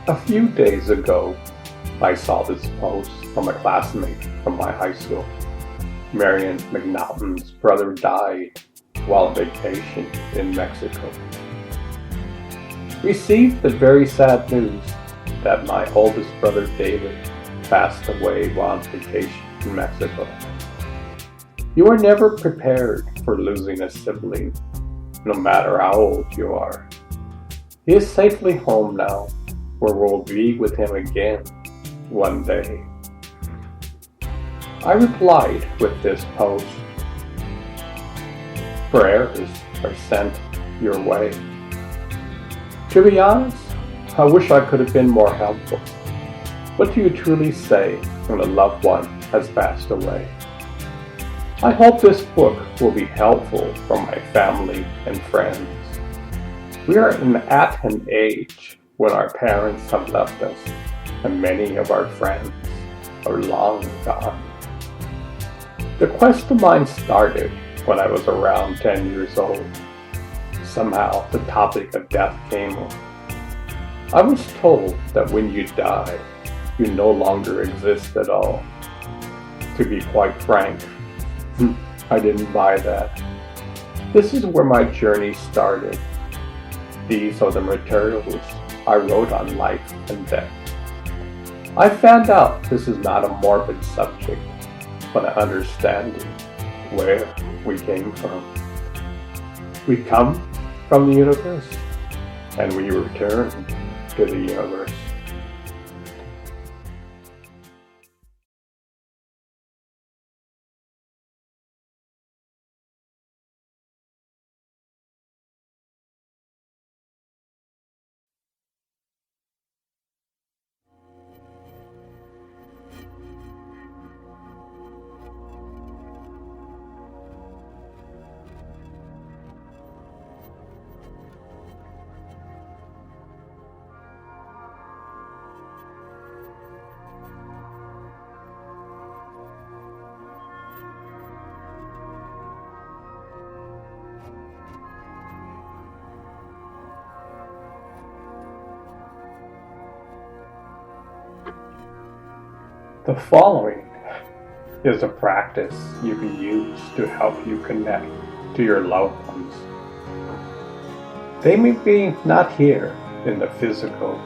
A few days ago, I saw this post from a classmate from my high school. Marion McNaughton's brother died while on vacation in Mexico. Received the very sad news that my oldest brother David passed away while on vacation in Mexico. You are never prepared for losing a sibling, no matter how old you are. He is safely home now, where we'll be with him again one day. I replied with this post. Prayers are sent your way. To be honest, I wish I could have been more helpful. What do you truly say when a loved one has passed away? I hope this book will be helpful for my family and friends. We are at an age when our parents have left us, and many of our friends are long gone. The quest of mine started when I was around 10 years old. Somehow the topic of death came up. I was told that when you die, you no longer exist at all. To be quite frank, I didn't buy that. This is where my journey started. These are the materials I wrote on life and death. I found out this is not a morbid subject, but an understanding where we came from. We come from the universe, and we return to the universe. The following is a practice you can use to help you connect to your loved ones. They may be not here in the physical,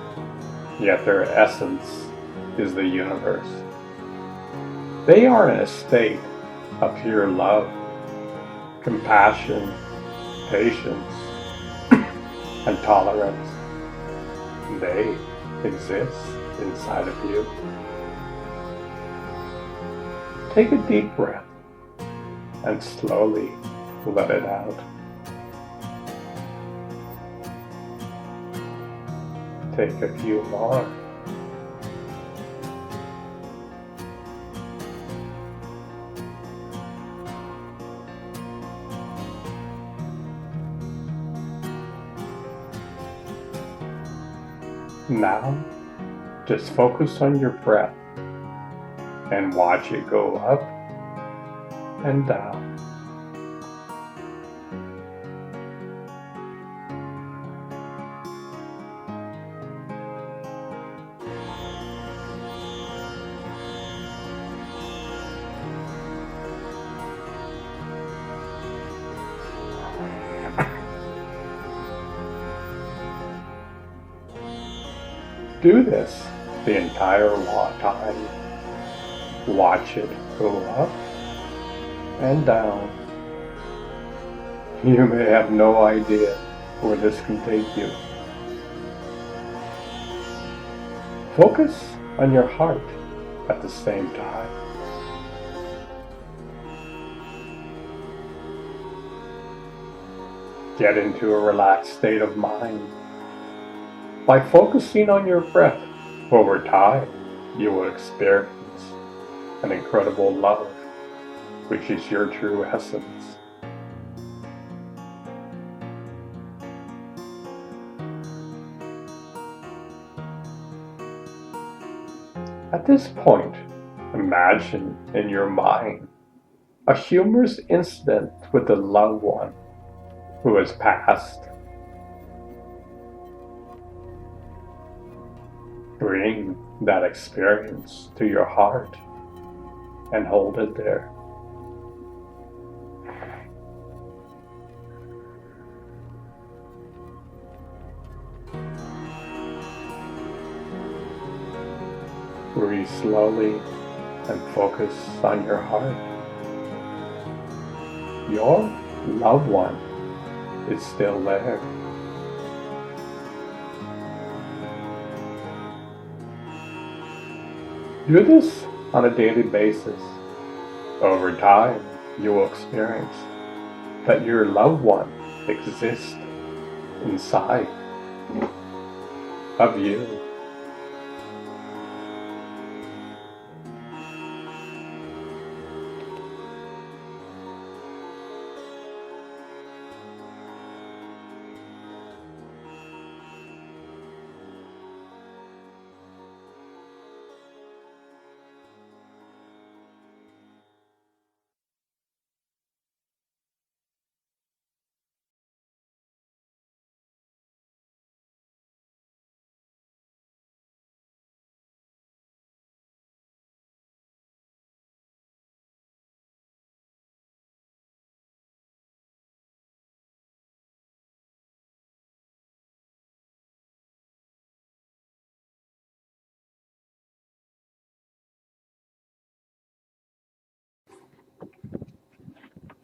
yet their essence is the universe. They are in a state of pure love, compassion, patience, and tolerance. They exist inside of you. Take a deep breath and slowly let it out. Take a few more. Now, just focus on your breath and watch it go up and down. Do this the entire time. Watch it go up and down. You may have no idea where this can take you. Focus on your heart at the same time. Get into a relaxed state of mind. By focusing on your breath over time, you will experience an incredible love, which is your true essence. At this point, imagine in your mind a humorous incident with a loved one who has passed. Bring that experience to your heart and hold it there. Breathe slowly and focus on your heart. Your loved one is still there. Do this on a daily basis. Over time, you will experience that your loved one exists inside of you.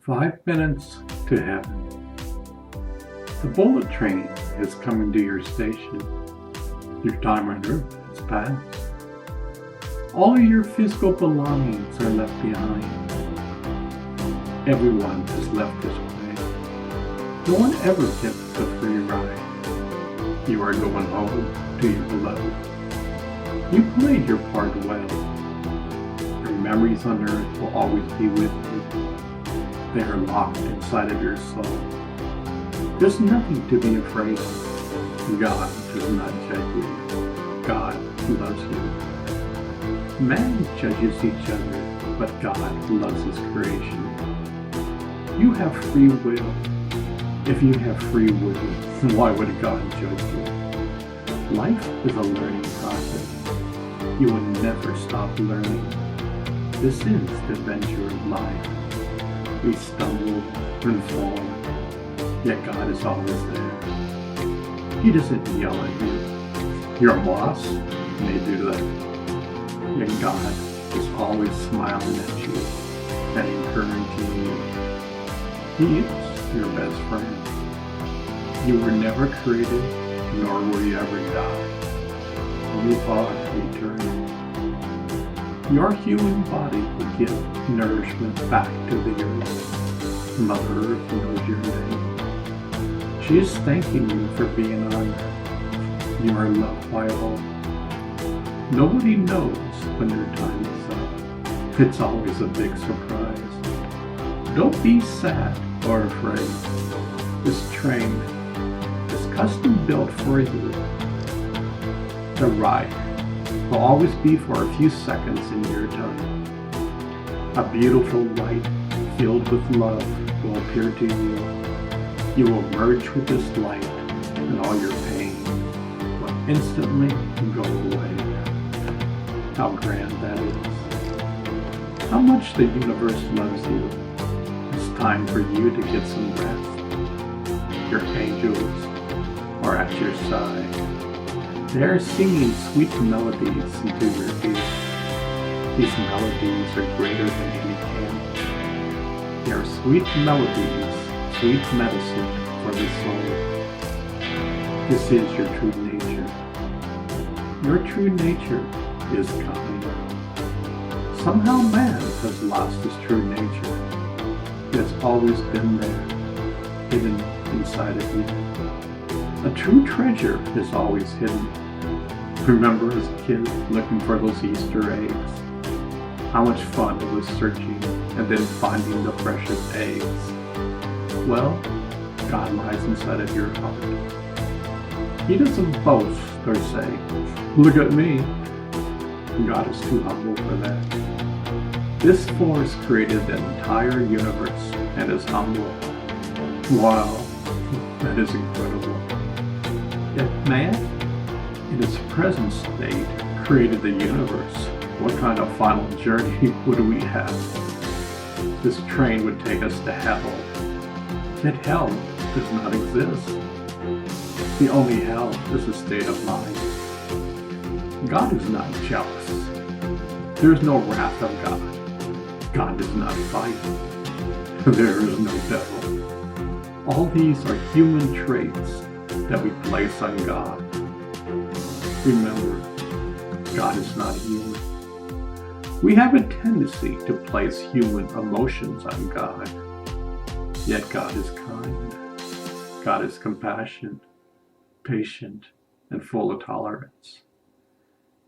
"5 minutes to heaven." The bullet train is coming to your station. Your time on earth has passed. All your physical belongings are left behind. Everyone has left this way. No one ever gets the free ride. You are going home to your beloved. You played your part well. Your memories on earth will always be with you. They are locked inside of your soul. There's nothing to be afraid of. God does not judge you. God loves you. Man judges each other, but God loves his creation. You have free will. If you have free will, why would God judge you? Life is a learning process. You will never stop learning. This is the adventure of life. We stumble and fall, yet God is always there. He doesn't yell at you. Your boss may do that, yet God is always smiling at you and encouraging you. He is your best friend. You were never created, nor will you ever die. You are eternal. Your human body will give nourishment back to the earth. Mother Earth knows your name. She is thanking you for being on earth. You are loved by all. Nobody knows when their time is up. It's always a big surprise. Don't be sad or afraid. This train is custom built for you. The ride will always be for a few seconds in your time. A beautiful light filled with love will appear to you. You will merge with this light, and all your pain will instantly go away. How grand that is. How much the universe loves you. It's time for you to get some rest. Your angels are at your side. They are singing sweet melodies into your ear. These melodies are greater than any can. They are sweet melodies, sweet medicine for the soul. This is your true nature. Your true nature is kind. Somehow man has lost his true nature. It's always been there, hidden inside of you. A true treasure is always hidden. Remember as a kid looking for those Easter eggs? How much fun it was searching and then finding the precious eggs. Well, God lies inside of your heart. He doesn't boast or say, "Look at me." God is too humble for that. This force created the entire universe and is humble. Wow, that is incredible. Yet man in its present state, created the universe, what kind of final journey would we have? This train would take us to hell. Yet hell does not exist. The only hell is a state of mind. God is not jealous. There is no wrath of God. God does not fight. There is no devil. All these are human traits that we place on God. Remember, God is not human. We have a tendency to place human emotions on God. Yet God is kind. God is compassionate, patient, and full of tolerance.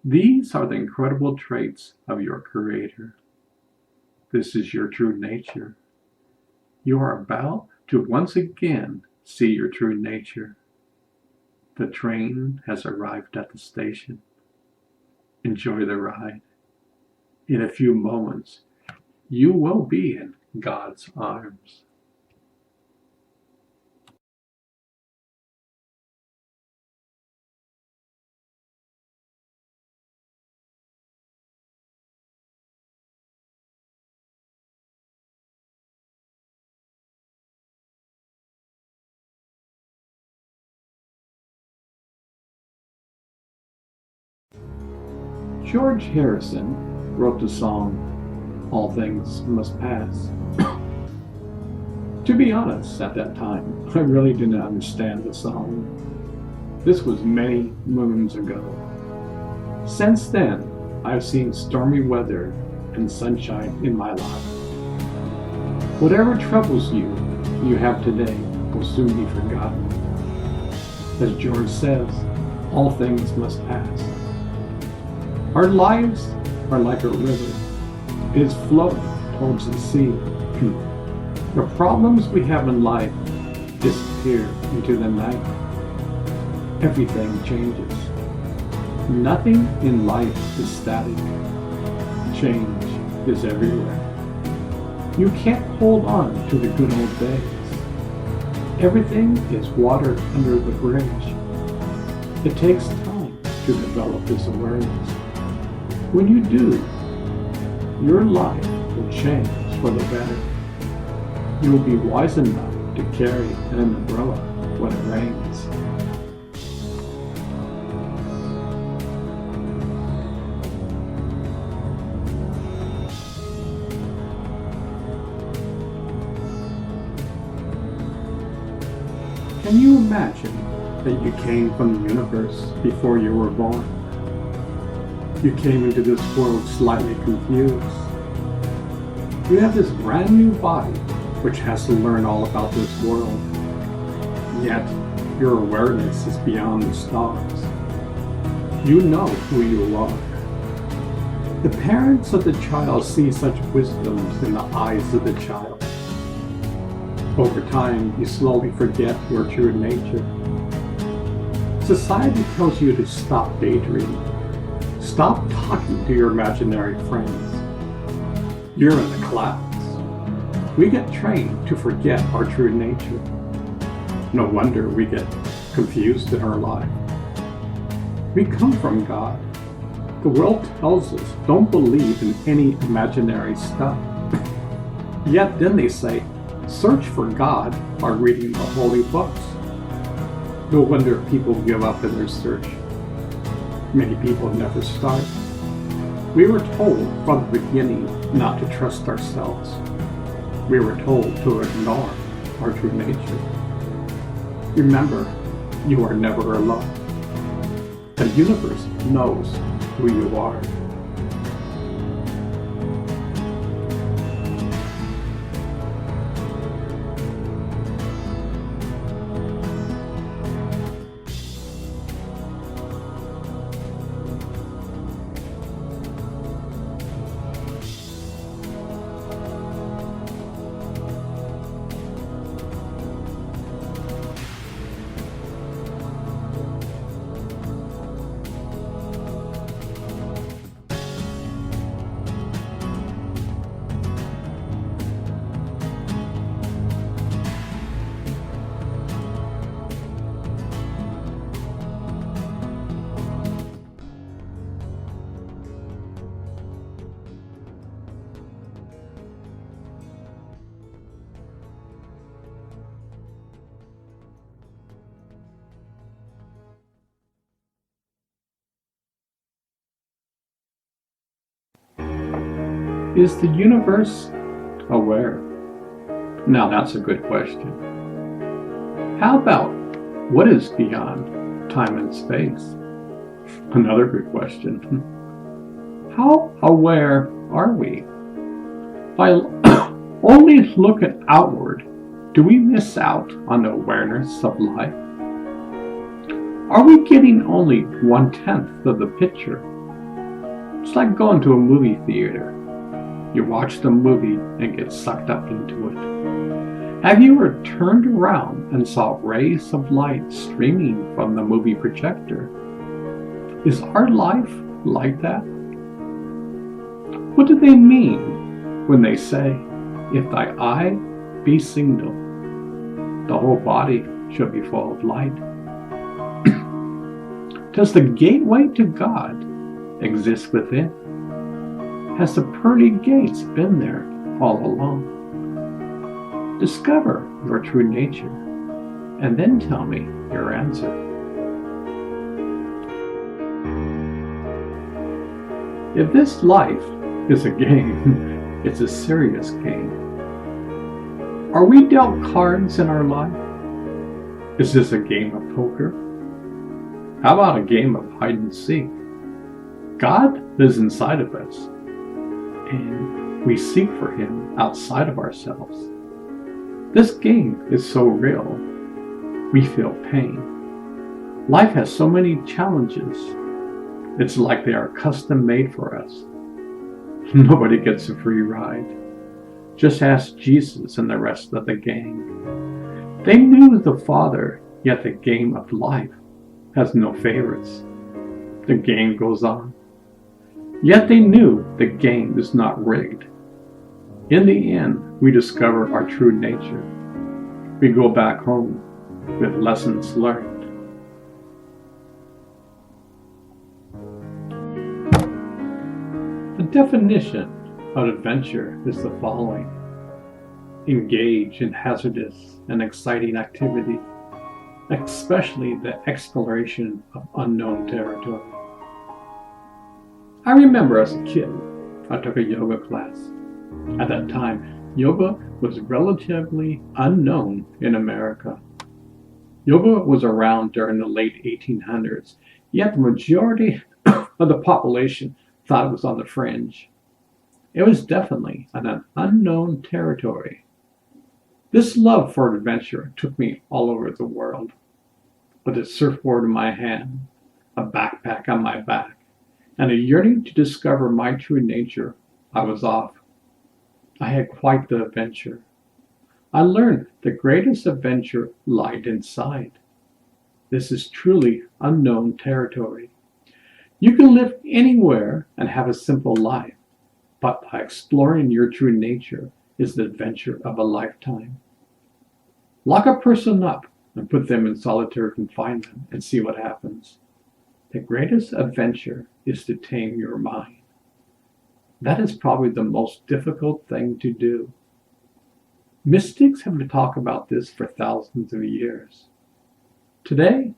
These are the incredible traits of your Creator. This is your true nature. You are about to once again see your true nature. The train has arrived at the station. Enjoy the ride. In a few moments, you will be in God's arms. George Harrison wrote the song, "All Things Must Pass." To be honest, at that time, I really didn't understand the song. This was many moons ago. Since then, I've seen stormy weather and sunshine in my life. Whatever troubles you have today will soon be forgotten. As George says, all things must pass. Our lives are like a river. It is flowing towards the sea. The problems we have in life disappear into the night. Everything changes. Nothing in life is static. Change is everywhere. You can't hold on to the good old days. Everything is water under the bridge. It takes time to develop this awareness. When you do, your life will change for the better. You will be wise enough to carry an umbrella when it rains. Can you imagine that you came from the universe before you were born? You came into this world slightly confused. You have this brand new body which has to learn all about this world. Yet, your awareness is beyond the stars. You know who you are. The parents of the child see such wisdoms in the eyes of the child. Over time, you slowly forget your true nature. Society tells you to stop daydreaming. Stop talking to your imaginary friends. You're in the clouds. We get trained to forget our true nature. No wonder we get confused in our life. We come from God. The world tells us don't believe in any imaginary stuff. Yet then they say, search for God by reading the holy books. No wonder people give up in their search. Many people never start. We were told from the beginning not to trust ourselves. We were told to ignore our true nature. Remember, you are never alone. The universe knows who you are. Is the universe aware? Now that's a good question. How about what is beyond time and space? Another good question. How aware are we? By only looking outward, do we miss out on the awareness of life? Are we getting only 1/10 of the picture? It's like going to a movie theater. You watch the movie and get sucked up into it. Have you ever turned around and saw rays of light streaming from the movie projector? Is our life like that? What do they mean when they say, if thy eye be single, the whole body shall be full of light? Does the gateway to God exist within? Has the pearly gates been there all along? Discover your true nature, and then tell me your answer. If this life is a game, it's a serious game. Are we dealt cards in our life? Is this a game of poker? How about a game of hide and seek? God lives inside of us, and we seek for Him outside of ourselves. This game is so real, we feel pain. Life has so many challenges. It's like they are custom made for us. Nobody gets a free ride. Just ask Jesus and the rest of the gang. They knew the Father, yet the game of life has no favorites. The game goes on. Yet they knew the game is not rigged. In the end, we discover our true nature. We go back home with lessons learned. The definition of adventure is the following: engage in hazardous and exciting activity, especially the exploration of unknown territory. I remember as a kid, I took a yoga class. At that time, yoga was relatively unknown in America. Yoga was around during the late 1800s, yet the majority of the population thought it was on the fringe. It was definitely an unknown territory. This love for adventure took me all over the world. With a surfboard in my hand, a backpack on my back, and a yearning to discover my true nature, I was off. I had quite the adventure. I learned the greatest adventure lied inside. This is truly unknown territory. You can live anywhere and have a simple life, but by exploring your true nature is the adventure of a lifetime. Lock a person up and put them in solitary confinement and see what happens. The greatest adventure is to tame your mind. That is probably the most difficult thing to do. Mystics have been talking about this for thousands of years. Today,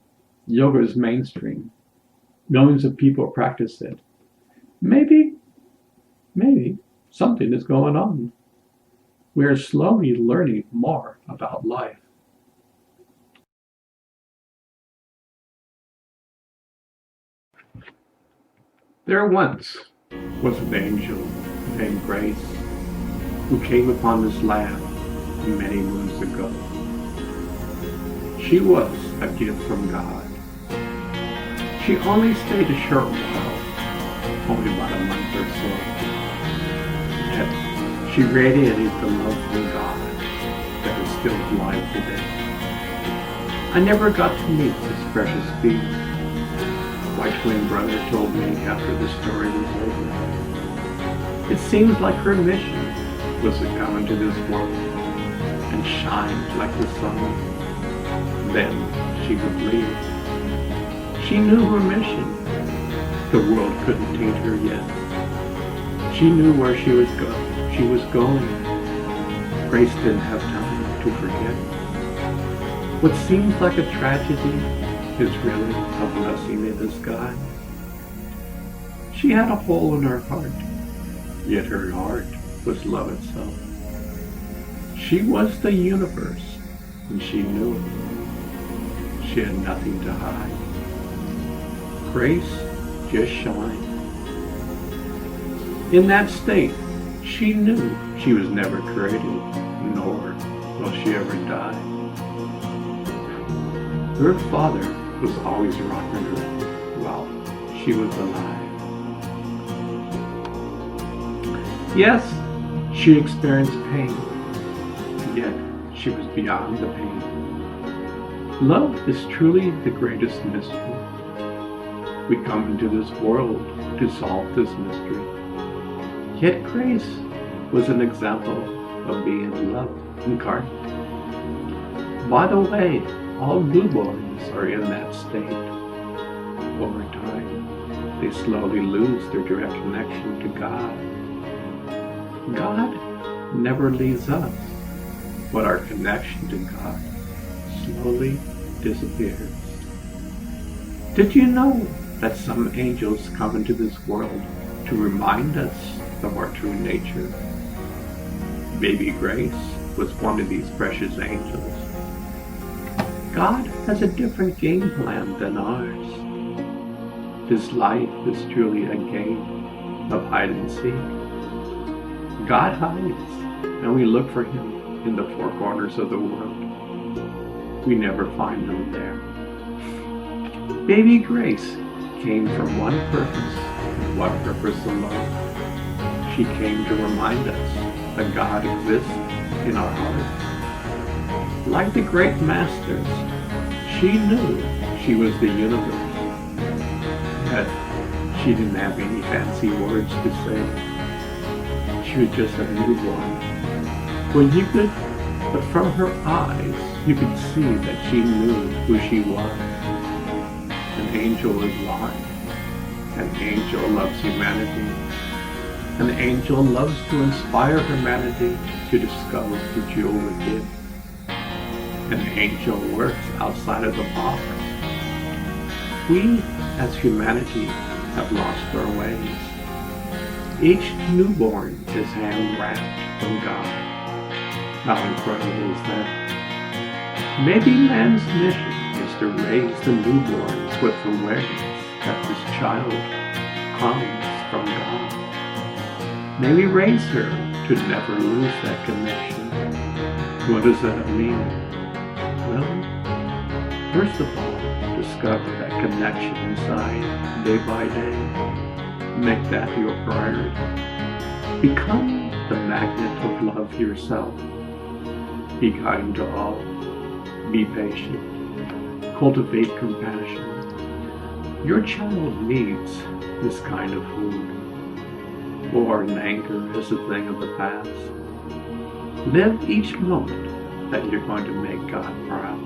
yoga is mainstream. Millions of people practice it. Maybe something is going on. We are slowly learning more about life. There once was an angel named Grace who came upon this land many moons ago. She was a gift from God. She only stayed a short while, only about a month or so. Yet she radiated the love from God that is still alive today. I never got to meet this precious being. My twin brother told me after the story was over. It seems like her mission was to come into this world and shine like the sun. Then she would leave. She knew her mission. The world couldn't taint her yet. She knew where she was going. Grace didn't have time to forget. What seems like a tragedy is really a blessing in disguise. She had a hole in her heart, yet her heart was love itself. She was the universe, and she knew it. She had nothing to hide. Grace just shined. In that state, she knew she was never created, nor will she ever die. Her father was always rocking her while she was alive. Yes, she experienced pain, yet she was beyond the pain. Love is truly the greatest mystery. We come into this world to solve this mystery. Yet Grace was an example of being love incarnate. By the way, all newborns are in that state. Over time, they slowly lose their direct connection to God. God never leaves us, but our connection to God slowly disappears. Did you know that some angels come into this world to remind us of our true nature? Baby Grace was one of these precious angels. God has a different game plan than ours. This life is truly a game of hide and seek. God hides, and we look for him in the four corners of the world. We never find him there. Baby Grace came from one purpose, and one purpose alone. She came to remind us that God exists in our hearts. Like the great masters, she knew she was the universe, yet she didn't have any fancy words to say. She was just a newborn. But from her eyes, you could see that she knew who she was. An angel is live. An angel loves humanity. An angel loves to inspire humanity to discover the jewel within. An angel works outside of the box. We, as humanity, have lost our ways. Each newborn is hand-wrapped from God. How incredible is that? Maybe man's mission is to raise the newborns with awareness that this child comes from God. May we raise her to never lose that connection. What does that mean? Well, first of all, discover that connection inside day by day. Make that your priority. Become the magnet of love yourself. Be kind to all. Be patient. Cultivate compassion. Your child needs this kind of food. War and anger is a thing of the past. Live each moment that you're going to make God proud.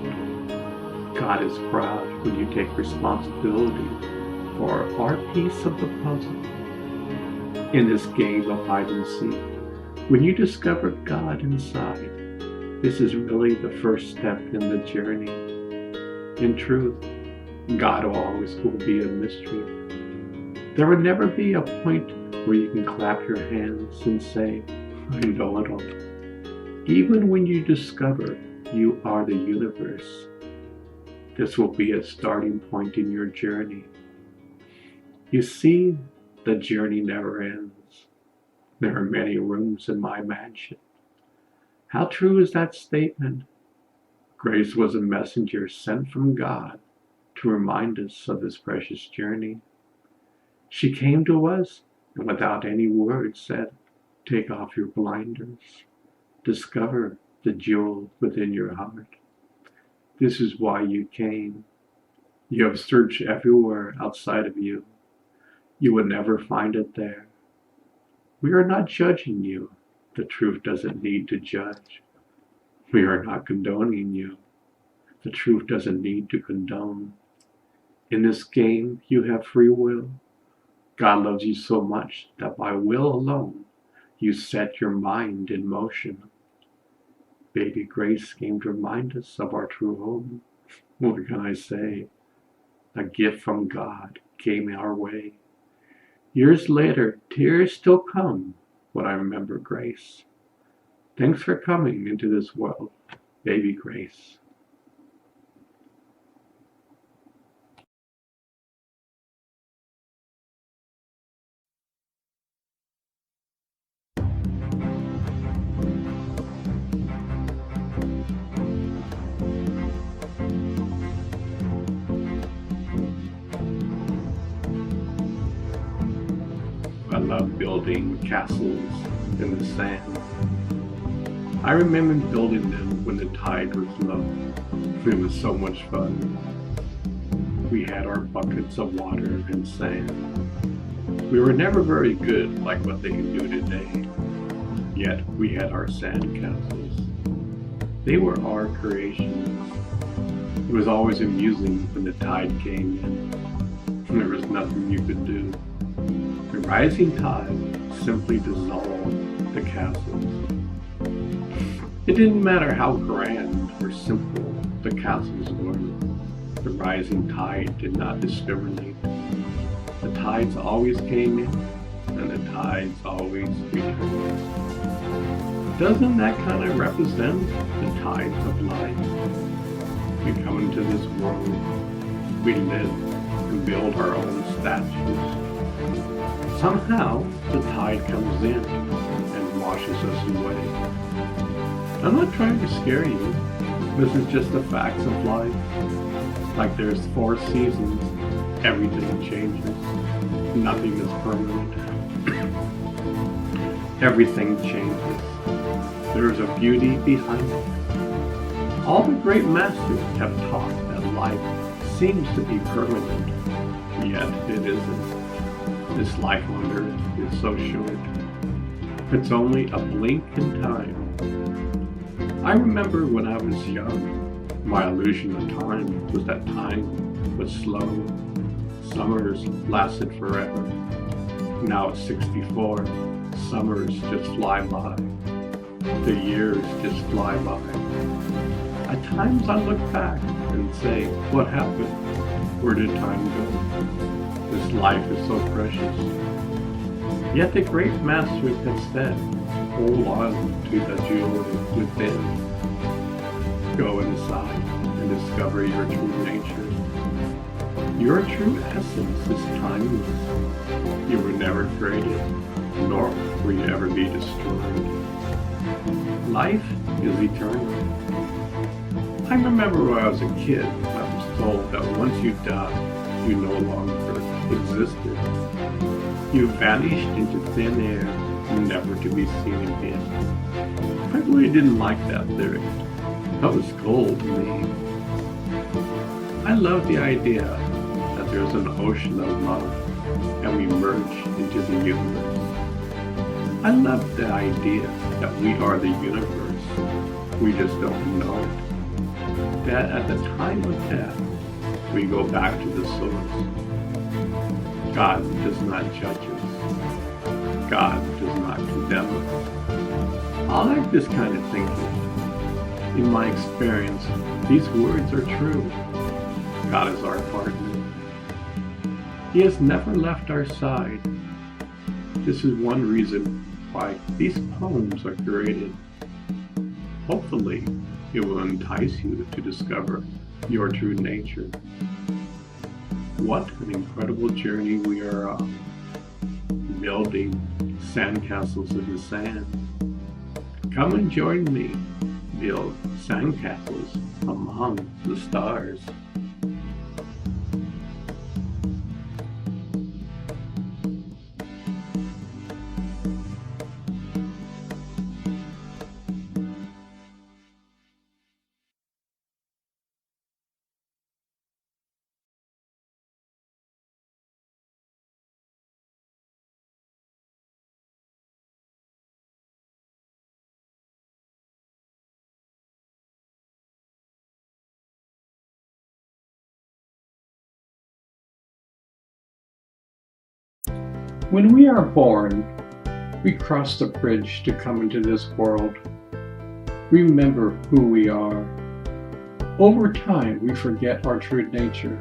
God is proud when you take responsibility for our piece of the puzzle. In this game of hide and seek, when you discover God inside, this is really the first step in the journey. In truth, God always will be a mystery. There will never be a point where you can clap your hands and say, I know it all. Even when you discover you are the universe, this will be a starting point in your journey. You see, the journey never ends. There are many rooms in my mansion. How true is that statement? Grace was a messenger sent from God to remind us of this precious journey. She came to us and without any words said, take off your blinders. Discover the jewel within your heart. This is why you came. You have searched everywhere outside of you. You will never find it there. We are not judging you. The truth doesn't need to judge. We are not condoning you. The truth doesn't need to condone. In this game, you have free will. God loves you so much that by will alone, you set your mind in motion. Baby Grace came to remind us of our true home. What can I say? A gift from God came our way. Years later, tears still come when I remember Grace. Thanks for coming into this world, baby Grace. I love building castles in the sand. I remember building them when the tide was low. It was so much fun. We had our buckets of water and sand. We were never very good like what they can do today. Yet we had our sand castles. They were our creations. It was always amusing when the tide came in. There was nothing you could do. The rising tide simply dissolved the castles. It didn't matter how grand or simple the castles were. The rising tide did not discriminate. The tides always came in, and the tides always returned. Doesn't that kind of represent the tides of life? We come into this world, we live and build our own statues. Somehow, the tide comes in and washes us away. I'm not trying to scare you. This is just the facts of life. Like there's 4 seasons, everything changes. Nothing is permanent. Everything changes. There's a beauty behind it. All the great masters have taught that life seems to be permanent, yet it isn't. This life on earth is so short. It's only a blink in time. I remember when I was young, my illusion of time was that time was slow. Summers lasted forever. Now at 64, summers just fly by. The years just fly by. At times I look back and say, what happened? Where did time go? This life is so precious. Yet the great masters have said, hold on to the jewel within. Go inside and discover your true nature. Your true essence is timeless. You were never created, nor will you ever be destroyed. Life is eternal. I remember when I was a kid, I was told that once you die, you no longer existed. You vanished into thin air, never to be seen again. I really didn't like that theory. That was gold to me. I love the idea that there's an ocean of love and we merge into the universe. I love the idea that we are the universe. We just don't know it. That at the time of death, we go back to the source. God does not judge us. God does not condemn us. I like this kind of thinking. In my experience, these words are true. God is our partner. He has never left our side. This is one reason why these poems are created. Hopefully, it will entice you to discover your true nature. What an incredible journey we are on, building sandcastles in the sand. Come and join me, build sandcastles among the stars. When we are born, we cross the bridge to come into this world. We remember who we are. Over time, we forget our true nature.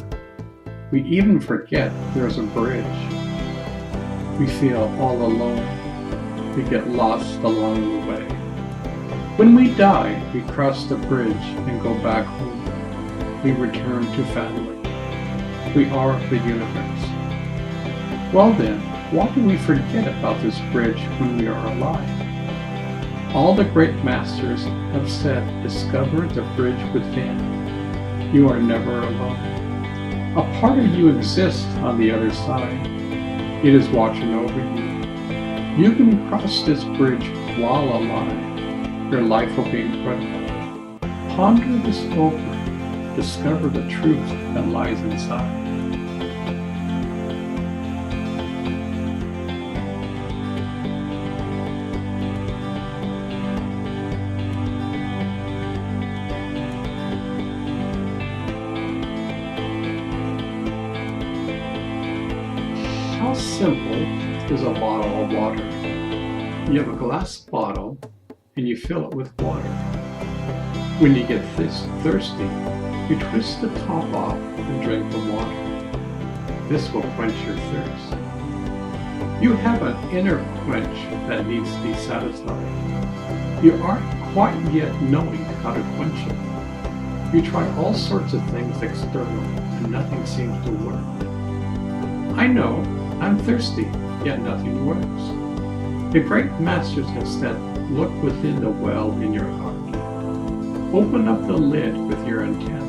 We even forget there's a bridge. We feel all alone. we get lost along the way. When we die, we cross the bridge and go back home. We return to family. We are the universe. Well then, why do we forget about this bridge when we are alive? All the great masters have said, discover the bridge within. You are never alone. A part of you exists on the other side. It is watching over you. You can cross this bridge while alive. Your life will be incredible. Ponder this over. Discover the truth that lies inside. How simple is a bottle of water? You have a glass bottle and you fill it with water. When you get thirsty, you twist the top off and drink the water. This will quench your thirst. You have an inner quench that needs to be satisfied. You aren't quite yet knowing how to quench it. You try all sorts of things external and nothing seems to work. I know, I'm thirsty, yet nothing works. The great masters have said, look within the well in your heart. Open up the lid with your intent.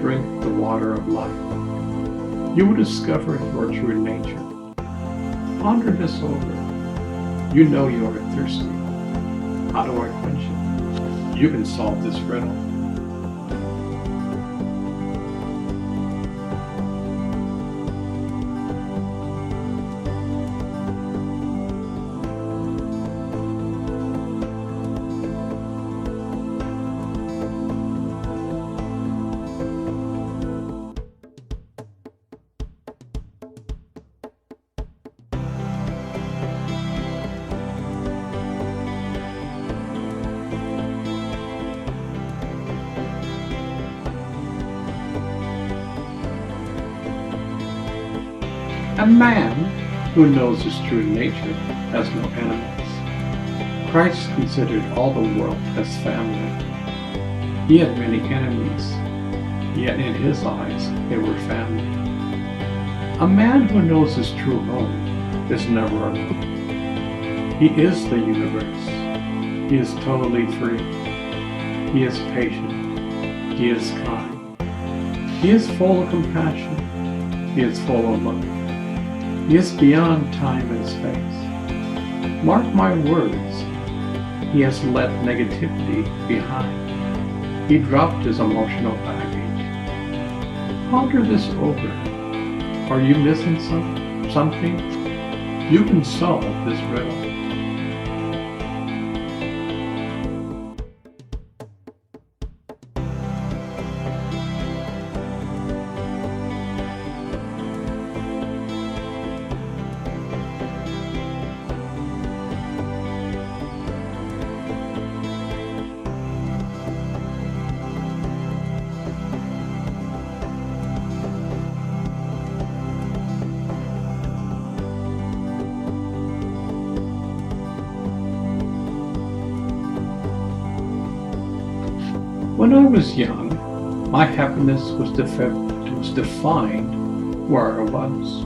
Drink the water of life. You will discover your true nature. Ponder this over. You know you are thirsty. How do I quench it? You can solve this riddle. A man who knows his true nature has no enemies. Christ considered all the world as family. He had many enemies, yet in his eyes they were family. A man who knows his true home is never alone. He is the universe. He is totally free. He is patient. He is kind. He is full of compassion. He is full of love. He is beyond time and space. Mark my words, he has left negativity behind. He dropped his emotional baggage. Ponder this over. Are you missing something? You can solve this riddle. When I was young, my happiness was defined where I was.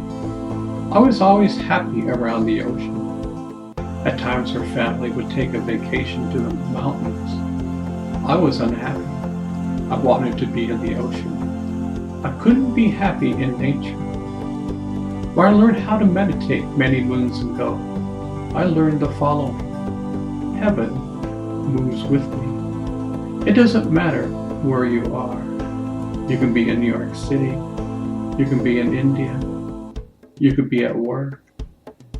I was always happy around the ocean. At times our family would take a vacation to the mountains. I was unhappy. I wanted to be in the ocean. I couldn't be happy in nature. Where I learned how to meditate many moons ago, I learned the following. Heaven moves with me. It doesn't matter where you are. You can be in New York City. You can be in India. You could be at work.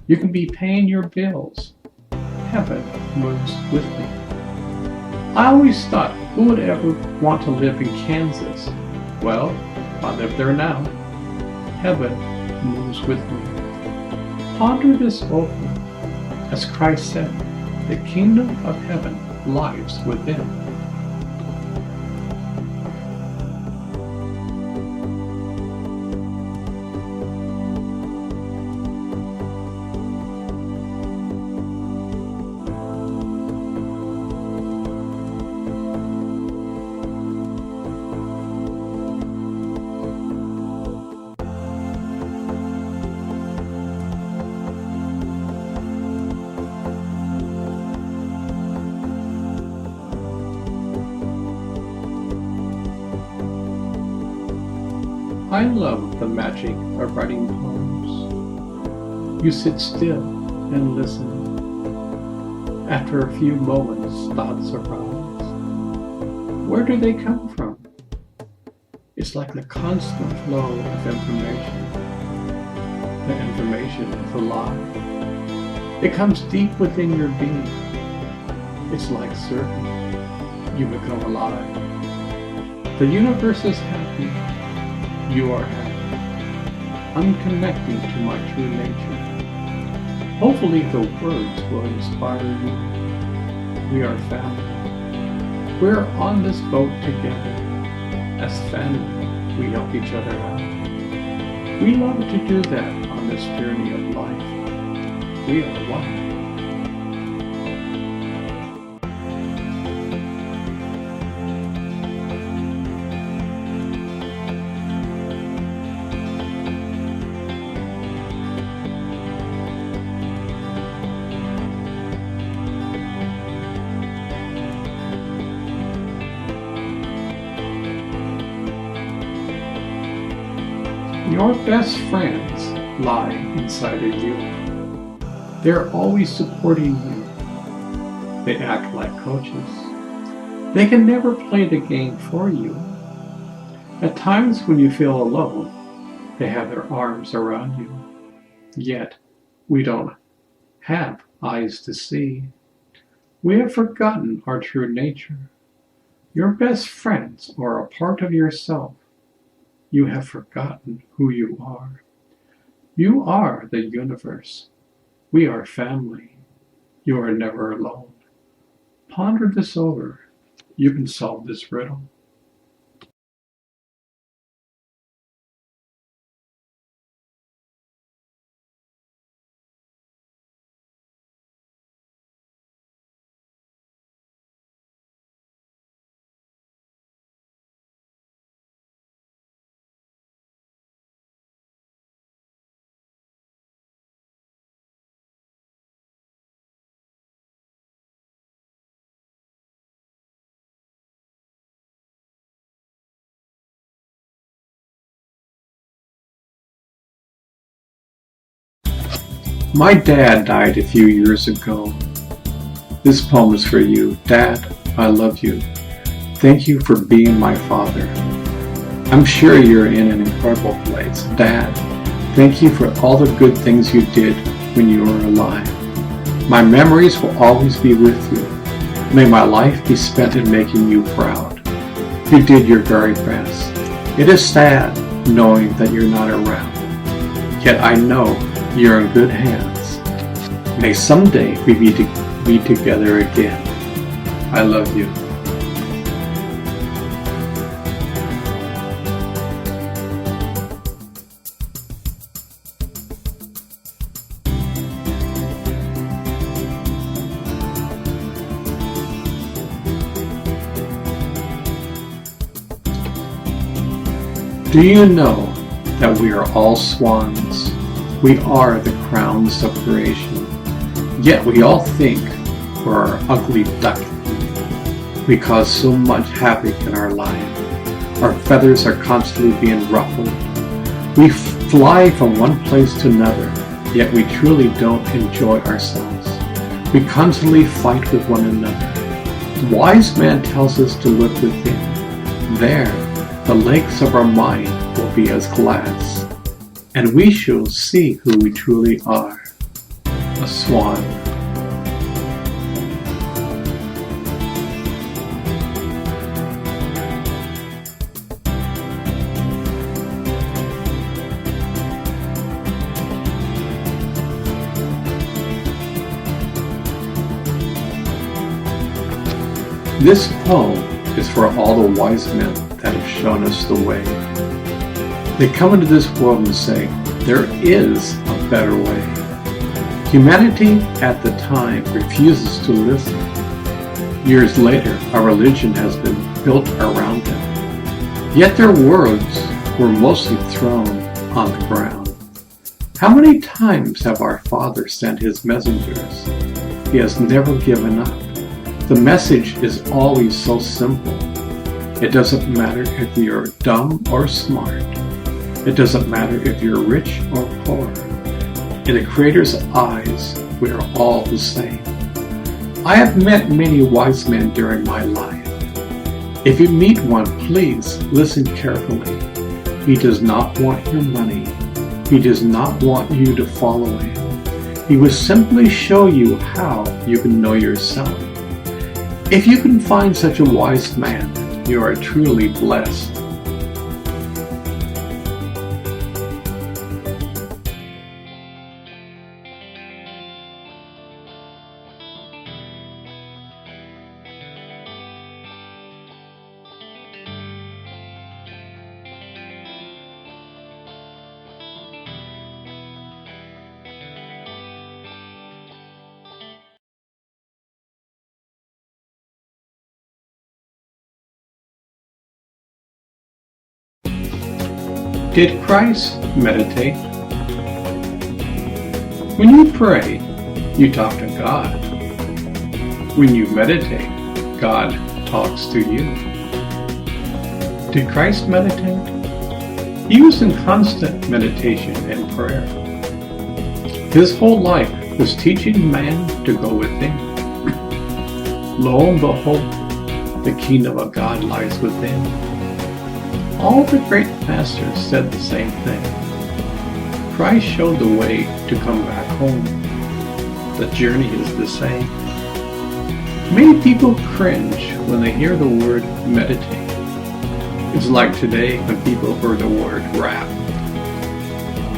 You can be paying your bills. Heaven moves with me. I always thought, who would ever want to live in Kansas? Well, I live there now. Heaven moves with me. Ponder this over. As Christ said, the kingdom of heaven lies within. I love the magic of writing poems. You sit still and listen. After a few moments, thoughts arise. Where do they come from? It's like the constant flow of information. The information is alive. It comes deep within your being. It's like surfing. You become alive. The universe is happy. You are happy. I'm connecting to my true nature. Hopefully the words will inspire you. We are family. We're on this boat together. As family, we help each other out. We love to do that on this journey of life. We are one. Your best friends lie inside of you. They're always supporting you. They act like coaches. They can never play the game for you. At times when you feel alone, they have their arms around you. Yet, we don't have eyes to see. We have forgotten our true nature. Your best friends are a part of yourself. You have forgotten who you are. You are the universe. We are family. You are never alone. Ponder this over. You can solve this riddle. My dad died a few years ago. This poem is for you. Dad, I love you. Thank you for being my father. I'm sure you're in an incredible place. Dad, thank you for all the good things you did when you were alive. My memories will always be with you. May my life be spent in making you proud. You did your very best. It is sad knowing that you're not around. Yet I know you're in good hands. May someday we be together again. I love you. Do you know that we are all swans? We are the crowns of creation. Yet we all think we're our ugly duckling. We cause so much havoc in our life. Our feathers are constantly being ruffled. We fly from one place to another, yet we truly don't enjoy ourselves. We constantly fight with one another. The wise man tells us to look within. There, the lakes of our mind will be as glass, and we shall see who we truly are. A swan. This poem is for all the wise men that have shown us the way. They come into this world and say, there is a better way. Humanity at the time refuses to listen. Years later, a religion has been built around them. Yet their words were mostly thrown on the ground. How many times have our Father sent his messengers? He has never given up. The message is always so simple. It doesn't matter if you're dumb or smart. It doesn't matter if you're rich or poor. In the Creator's eyes, we are all the same. I have met many wise men during my life. If you meet one, please listen carefully. He does not want your money. He does not want you to follow him. He will simply show you how you can know yourself. If you can find such a wise man, you are truly blessed. Did Christ meditate? When you pray, you talk to God. When you meditate, God talks to you. Did Christ meditate? He was in constant meditation and prayer. His whole life was teaching man to go within. Lo and behold, the kingdom of God lies within. All the great masters said the same thing. Christ showed the way to come back home. The journey is the same. Many people cringe when they hear the word meditate. It's like today when people hear the word rap.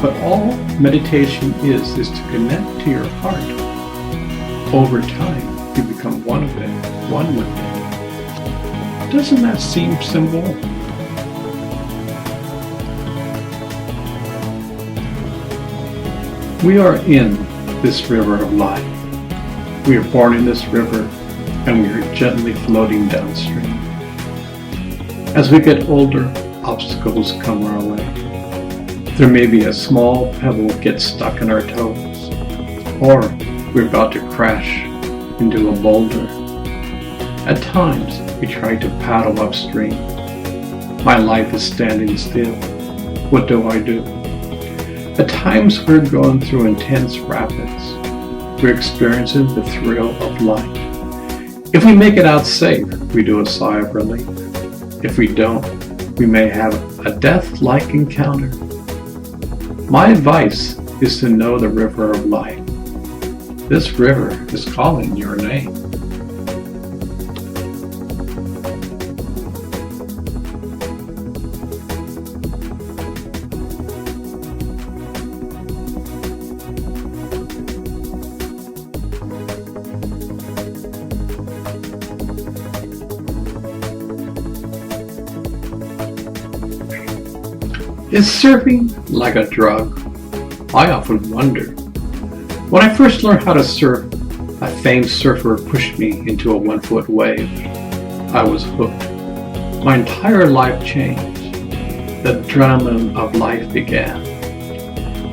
But all meditation is to connect to your heart. Over time, you become one of it, one with it. Doesn't that seem simple? We are in this river of life. We are born in this river, and we are gently floating downstream. As we get older, obstacles come our way. There may be a small pebble get stuck in our toes, or we're about to crash into a boulder. At times, we try to paddle upstream. My life is standing still. What do I do? At times we're going through intense rapids. We're experiencing the thrill of life. If we make it out safe, we do a sigh of relief. If we don't, we may have a death-like encounter. My advice is to know the river of life. This river is calling your name. Is surfing like a drug? I often wonder. When I first learned how to surf, a famed surfer pushed me into a 1-foot wave. I was hooked. My entire life changed. The adrenaline of life began.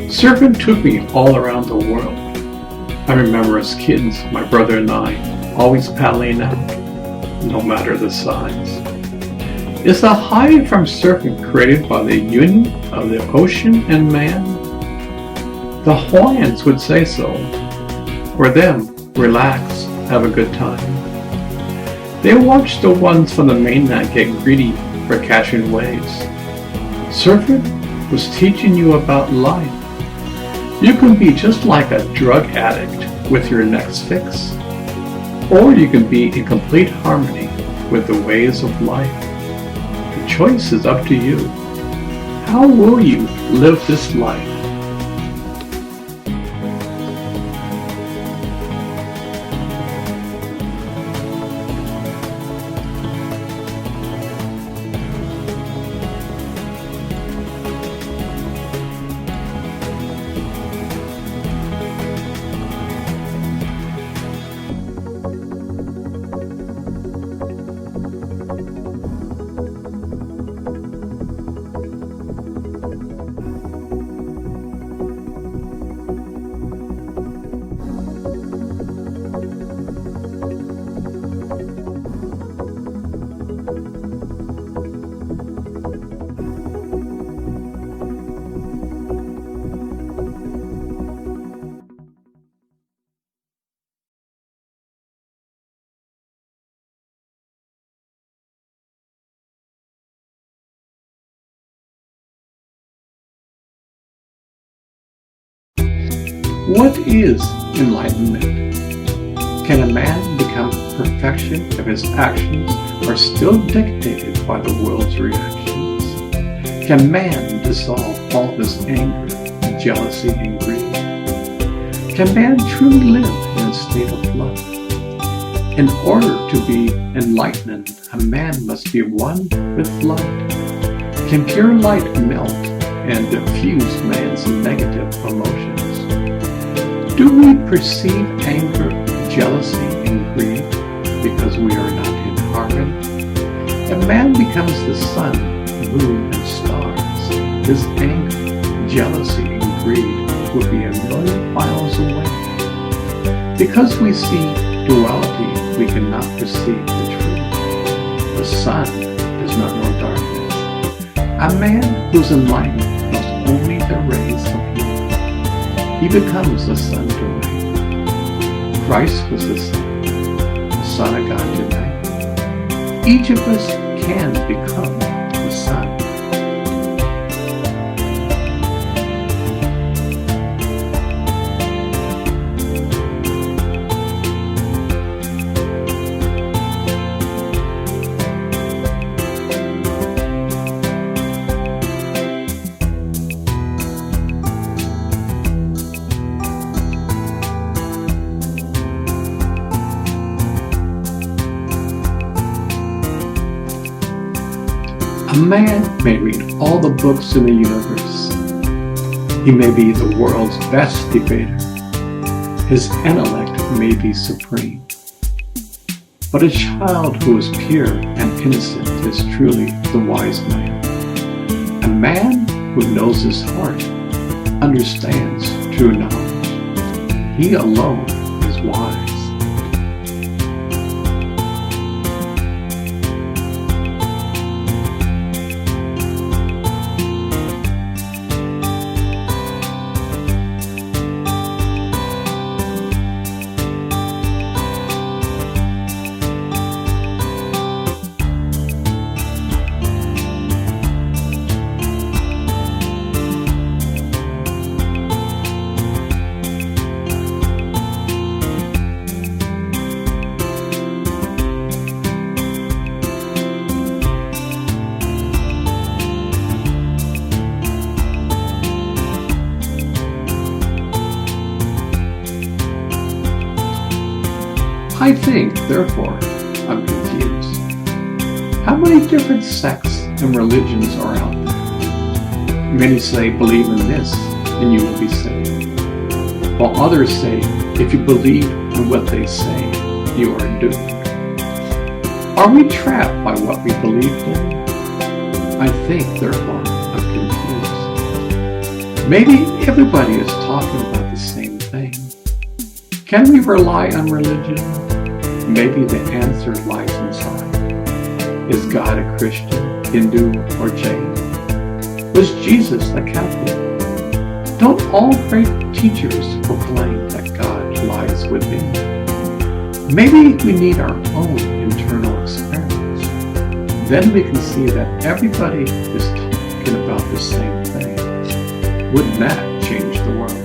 Surfing took me all around the world. I remember as kids, my brother and I, always paddling out, no matter the size. Is the high from surfing created by the union of the ocean and man? The Hawaiians would say so. For them, relax, have a good time. They watch the ones from the mainland get greedy for catching waves. Surfing was teaching you about life. You can be just like a drug addict with your next fix, or you can be in complete harmony with the ways of life. The choice is up to you. How will you live this life? What is enlightenment? Can a man become perfection if his actions are still dictated by the world's reactions? Can man dissolve all his anger, jealousy, and greed? Can man truly live in a state of love? In order to be enlightened, a man must be one with light. Can pure light melt and diffuse man's negative emotions? Do we perceive anger, jealousy, and greed because we are not in harmony? If man becomes the sun, moon, and stars, his anger, jealousy, and greed will be a million miles away. Because we see duality, we cannot perceive the truth. The sun does not know darkness. A man who's enlightened knows only the rays of light. He becomes the sun to rain. Christ was the Son of God tonight. Each of us can become the sun. A man may read all the books in the universe. He may be the world's best debater. His intellect may be supreme. But a child who is pure and innocent is truly the wise man. A man who knows his heart understands true knowledge. He alone is wise. I think, therefore, I'm confused. How many different sects and religions are out there? Many say, believe in this, and you will be saved. While others say, if you believe in what they say, you are doomed. Are we trapped by what we believe in? I think, therefore, I'm confused. Maybe everybody is talking about the same thing. Can we rely on religion? Maybe the answer lies inside. Is God a Christian, Hindu, or Jain? Was Jesus a Catholic? Don't all great teachers proclaim that God lies within? Maybe we need our own internal experiments. Then we can see that everybody is talking about the same thing. Wouldn't that change the world?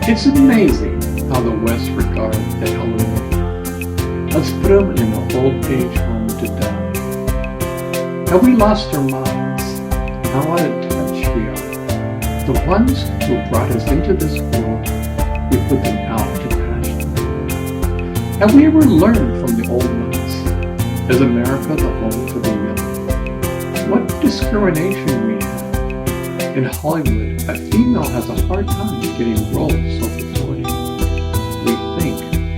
It's amazing how the West regards the elderly. Let's put them in an old age home to die. Have we lost our minds? How out of touch we are. The ones who brought us into this world, we put them out to pasture. Have we ever learned from the old ones? Is America the home for the young? What discrimination we have. In Hollywood, a female has a hard time getting roles over 40. We think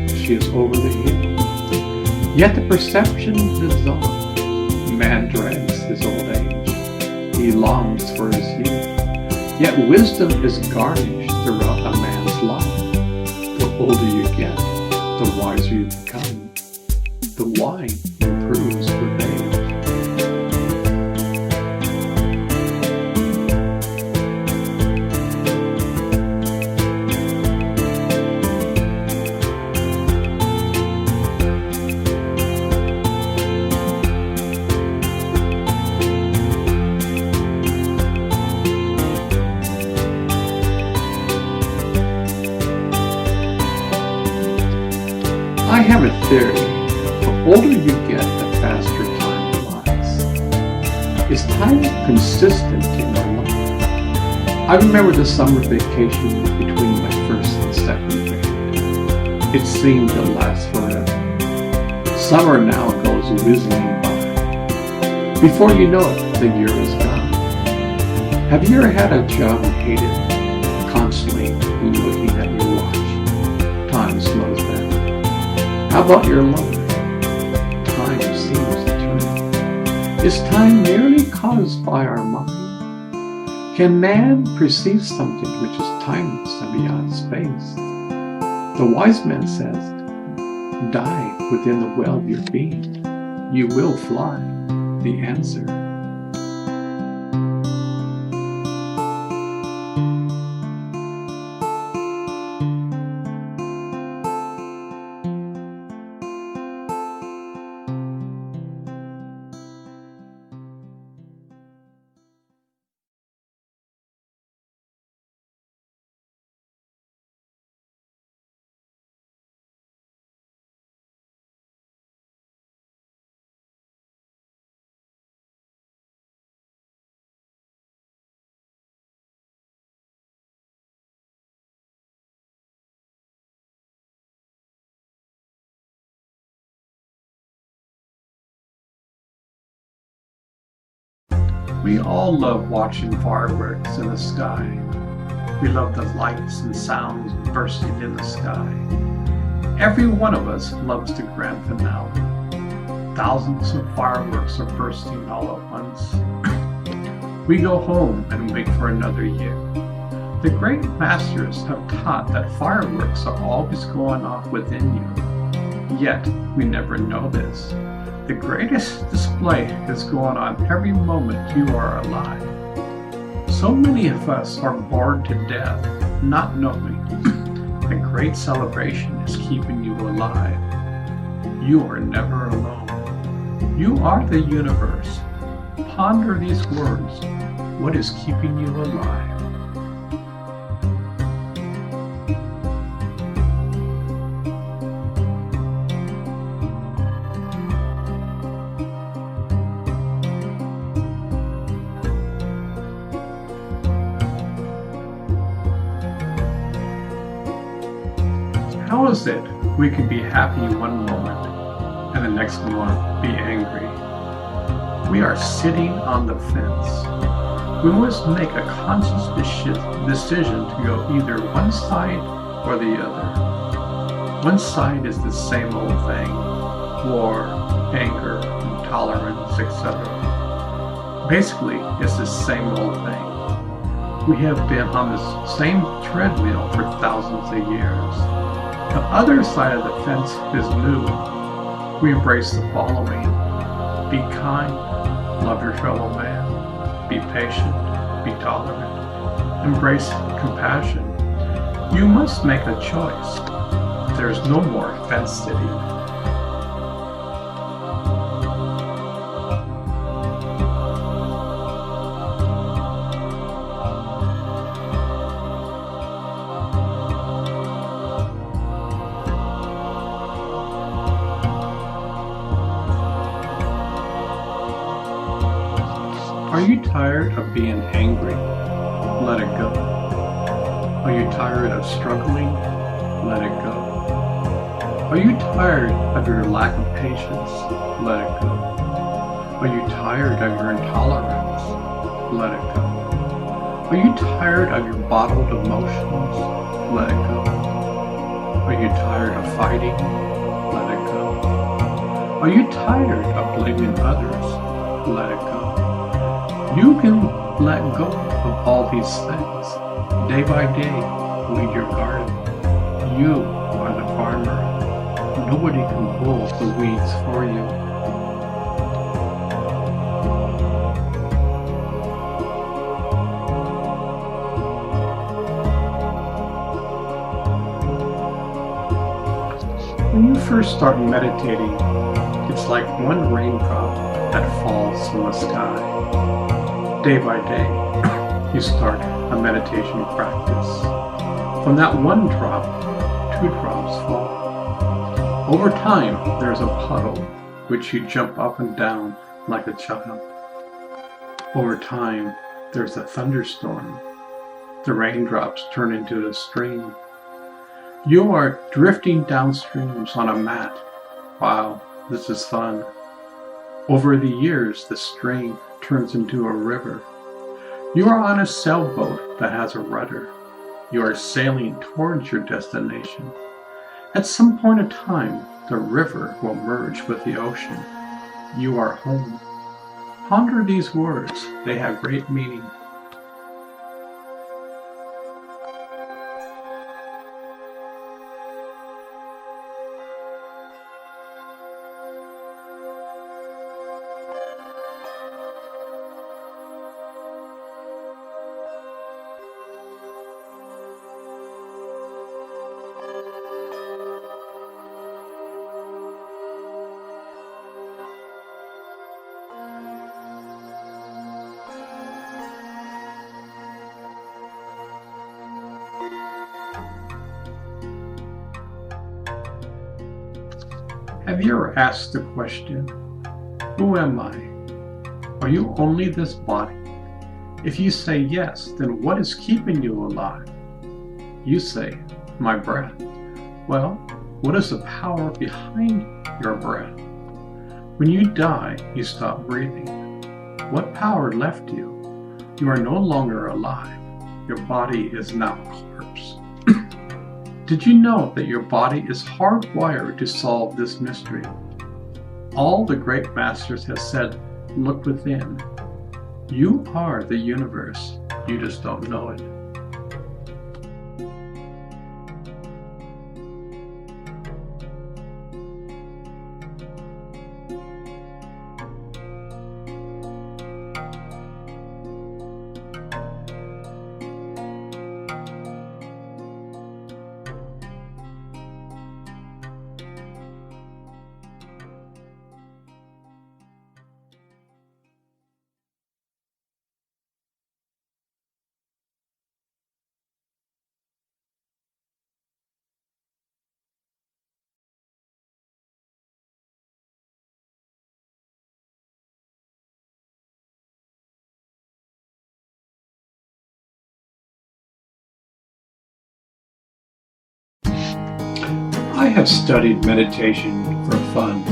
she is over the hill. Yet the perception is on. Man dreads his old age. He longs for his youth. Yet wisdom is garnished throughout a man's life. The older you get, the wiser you become. The wine improves with age. theory, the older you get, the faster time flies. Is time consistent in your life? I remember the summer vacation between my first and second grade. It seemed to last forever. Summer now goes whizzing by. Before you know it, the year is gone. Have you ever had a job and hated it? Constantly looking at your watch. Time slows down. How about your lover? Time seems eternal. Is time merely caused by our mind? Can man perceive something which is timeless and beyond space? The wise man says, dive within the well of your being. You will fly. The answer. We all love watching fireworks in the sky. We love the lights and sounds bursting in the sky. Every one of us loves the grand finale. Thousands of fireworks are bursting all at once. We go home and wait for another year. The great masters have taught that fireworks are always going off within you. Yet, we never know this. The greatest display is going on every moment you are alive. So many of us are bored to death, not knowing the great celebration is keeping you alive. You are never alone. You are the universe. Ponder these words. What is keeping you alive? How is it we can be happy one moment and the next moment be angry? We are sitting on the fence. We must make a conscious decision to go either one side or the other. One side is the same old thing: war, anger, intolerance, etc. Basically, it's the same old thing. We have been on the same treadmill for thousands of years. The other side of the fence is new. We embrace the following: be kind, love your fellow man, be patient, be tolerant, embrace compassion. You must make a choice. There's no more fence sitting. Are you tired of being angry? Let it go. Are you tired of struggling? Let it go. Are you tired of your lack of patience? Let it go. Are you tired of your intolerance? Let it go. Are you tired of your bottled emotions? Let it go. Are you tired of fighting? Let it go. Are you tired of blaming others? Let it go. You can let go of all these things. Day by day, weed your garden. You are the farmer. Nobody can pull the weeds for you. When you first start meditating, it's like one raindrop that falls from the sky. Day by day, you start a meditation practice. From that one drop, 2 drops fall. Over time, there's a puddle which you jump up and down like a child. Over time, there's a thunderstorm. The raindrops turn into a stream. You are drifting downstreams on a mat. Wow, this is fun. Over the years, the stream turns into a river. You are on a sailboat that has a rudder. You are sailing towards your destination. At some point in time, the river will merge with the ocean. You are home. Ponder these words. They have great meaning. Have you ever asked the question, who am I? Are you only this body? If you say yes, then what is keeping you alive? You say, my breath. Well, what is the power behind your breath? When you die, you stop breathing. What power left you? You are no longer alive. Your body is now a corpse. Did you know that your body is hardwired to solve this mystery? All the great masters have said, look within. You are the universe. You just don't know it. I have studied meditation for fun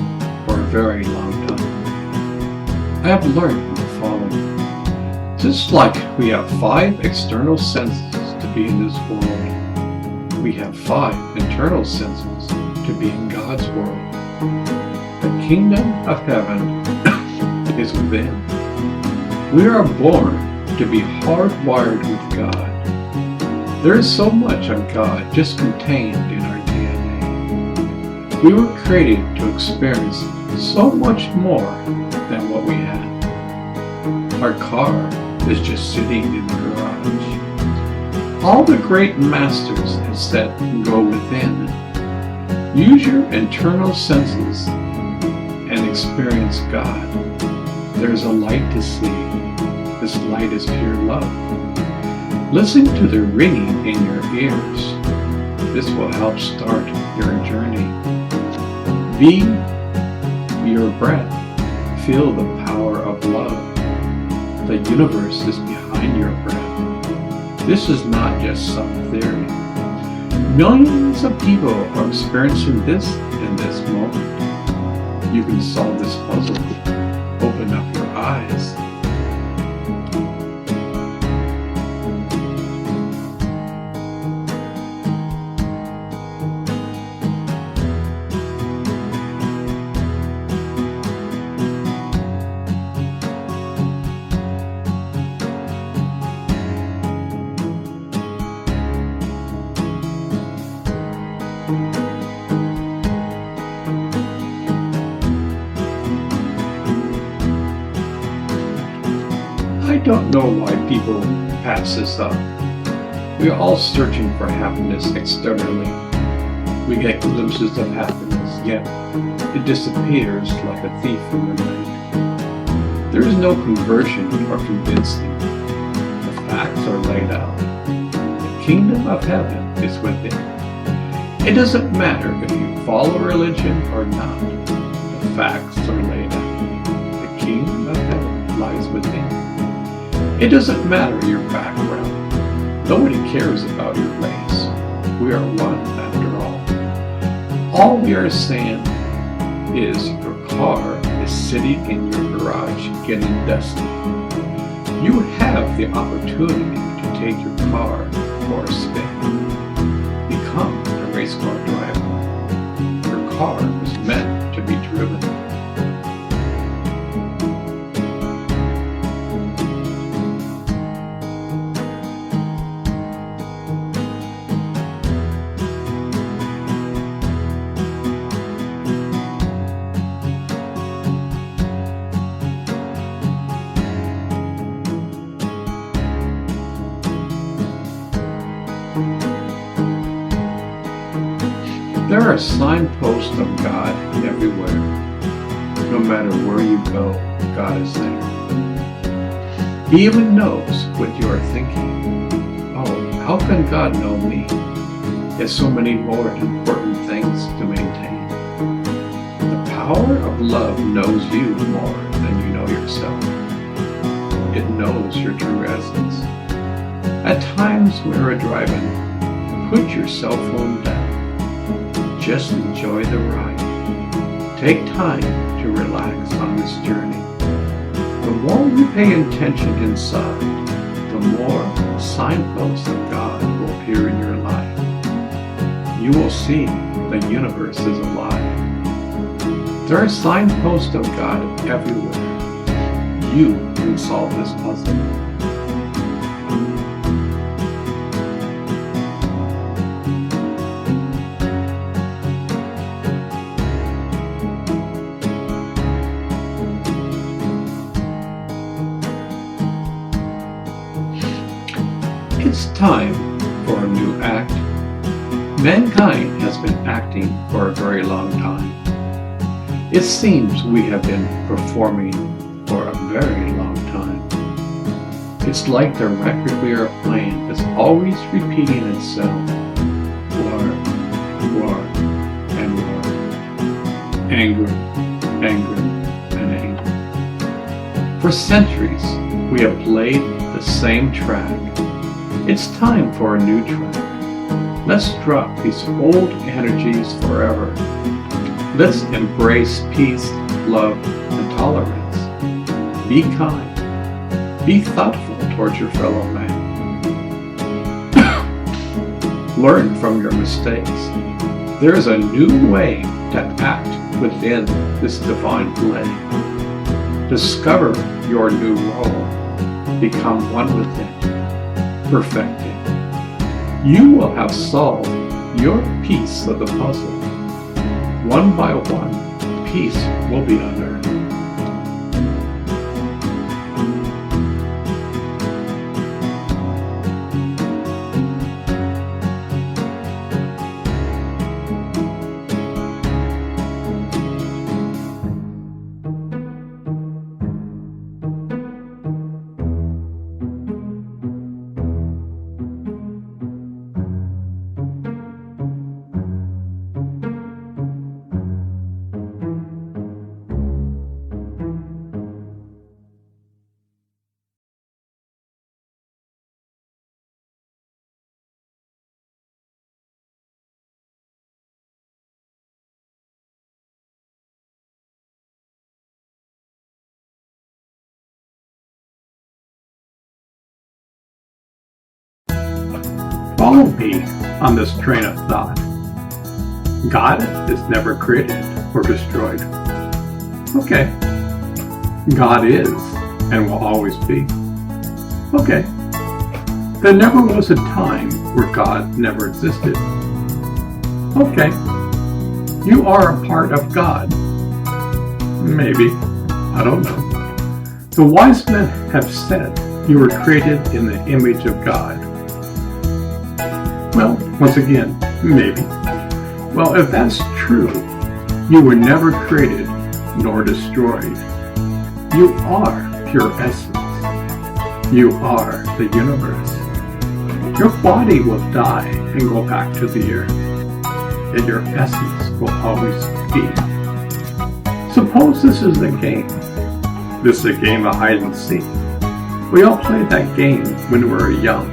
for a very long time. I have learned the following. Just like we have 5 external senses to be in this world, we have 5 internal senses to be in God's world. The kingdom of heaven is within. We are born to be hardwired with God. There is so much of God just contained in our DNA. We were created to experience so much more than what we had. Our car is just sitting in the garage. All the great masters have said, go within. Use your internal senses and experience God. There's a light to see. This light is pure love. Listen to the ringing in your ears. This will help start your journey. Be your breath. Feel the power of love. The universe is behind your breath. This is not just some theory. Millions of people are experiencing this in this moment. You can solve this puzzle. Open up your eyes. I don't know why people pass this up. We are all searching for happiness externally. We get glimpses of happiness, yet it disappears like a thief in the night. There is no conversion or convincing. The facts are laid out. The kingdom of heaven is within. It doesn't matter if you follow religion or not. The facts are laid out. The kingdom of heaven lies within. It doesn't matter your background. Nobody cares about your race. We are one after all. All we are saying is your car is sitting in your garage getting dusty. You have the opportunity to take your car for a spin. Become a race car driver. Your car was meant to be driven. There are signposts of God everywhere. No matter where you go, God is there. He even knows what you are thinking. Oh, how can God know me? He has so many more important things to maintain. The power of love knows you more than you know yourself. It knows your true essence. At times when you're driving, put your cell phone down. Just enjoy the ride. Take time to relax on this journey. The more you pay attention inside, the more signposts of God will appear in your life. You will see the universe is alive. There are signposts of God everywhere. You can solve this puzzle. It's time for a new act. Mankind has been acting for a very long time. It seems we have been performing for a very long time. It's like the record we are playing is always repeating itself. War, war, and war. Anger, anger, and anger. For centuries, we have played the same track. It's time for a new track. Let's drop these old energies forever. Let's embrace peace, love, and tolerance. Be kind. Be thoughtful towards your fellow man. Learn from your mistakes. There is a new way to act within this divine play. Discover your new role. Become one with it. Perfected. You will have solved your piece of the puzzle. One by one, peace will be unearthed. Follow me on this train of thought. God is never created or destroyed. Okay. God is and will always be. Okay. There never was a time where God never existed. Okay. You are a part of God. Maybe. I don't know. The wise men have said you were created in the image of God. Well, once again, maybe. Well, if that's true, you were never created nor destroyed. You are pure essence. You are the universe. Your body will die and go back to the earth. yet your essence will always be. Suppose this is a game. This is a game of hide and seek. We all played that game when we were young.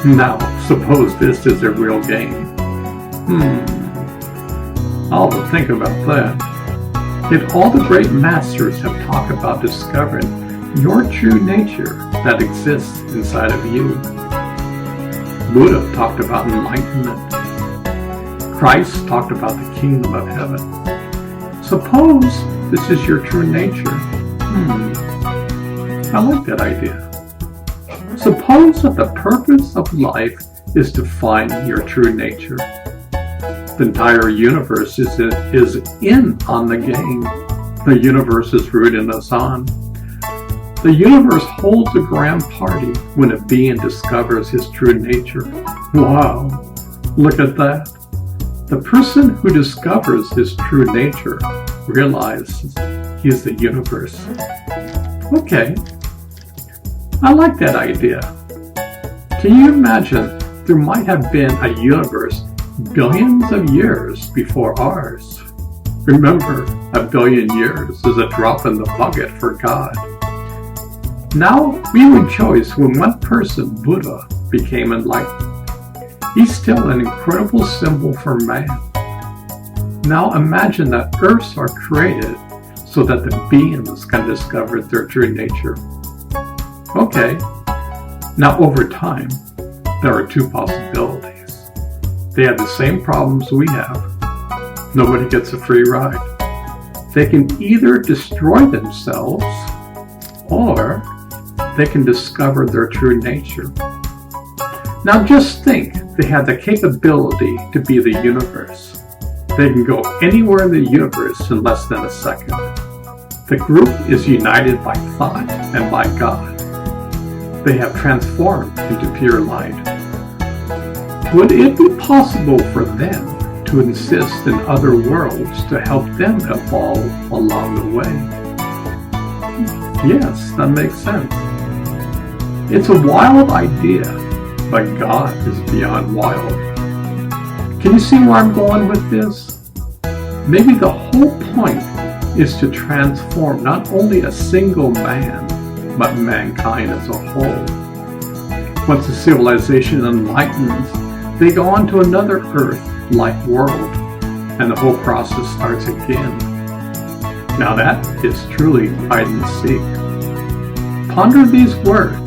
Now, suppose this is a real game. I'll have to think about that. Yet all the great masters have talked about discovering your true nature that exists inside of you. Buddha talked about enlightenment. Christ talked about the kingdom of heaven. Suppose this is your true nature. I like that idea. Suppose that the purpose of life is to find your true nature. The entire universe is in on the game. The universe is rooting us on. The universe holds a grand party when a being discovers his true nature. Wow, look at that. The person who discovers his true nature realizes he is the universe. Okay, I like that idea. Can you imagine there might have been a universe billions of years before ours? Remember, a billion years is a drop in the bucket for God. Now we rejoice when one person, Buddha, became enlightened. He's still an incredible symbol for man. Now imagine that earths are created so that the beings can discover their true nature. Okay, now over time, there are two possibilities. They have the same problems we have. Nobody gets a free ride. They can either destroy themselves or they can discover their true nature. Now just think, they have the capability to be the universe. They can go anywhere in the universe in less than a second. The group is united by thought and by God. They have transformed into pure light. Would it be possible for them to exist in other worlds to help them evolve along the way? Yes, that makes sense. It's a wild idea, but God is beyond wild. Can you see where I'm going with this? Maybe the whole point is to transform not only a single man, but mankind as a whole. Once the civilization enlightens, they go on to another Earth-like world, and the whole process starts again. Now that is truly hide and seek. Ponder these words.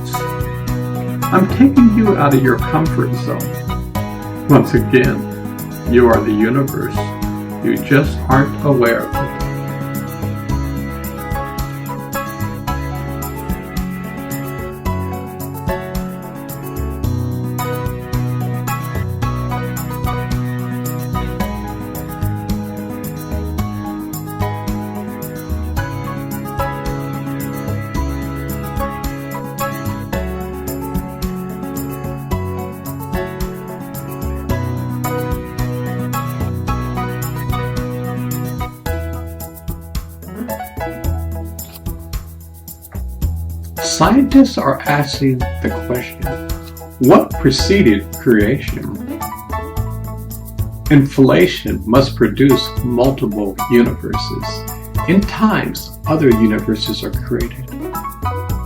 I'm taking you out of your comfort zone. Once again, you are the universe. You just aren't aware of it. Scientists are asking the question, what preceded creation? Inflation must produce multiple universes. In times, other universes are created.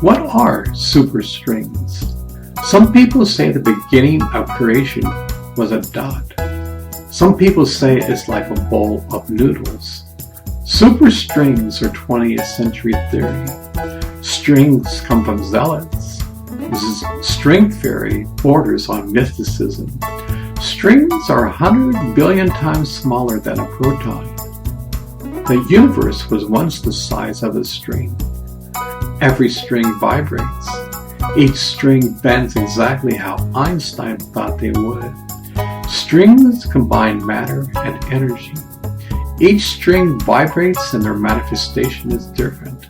What are superstrings? Some people say the beginning of creation was a dot. Some people say it's like a bowl of noodles. Superstrings are 20th century theory. Strings come from zealots. String theory borders on mysticism. Strings are 100 billion times smaller than a proton. The universe was once the size of a string. Every string vibrates. Each string bends exactly how Einstein thought they would. Strings combine matter and energy. Each string vibrates and their manifestation is different.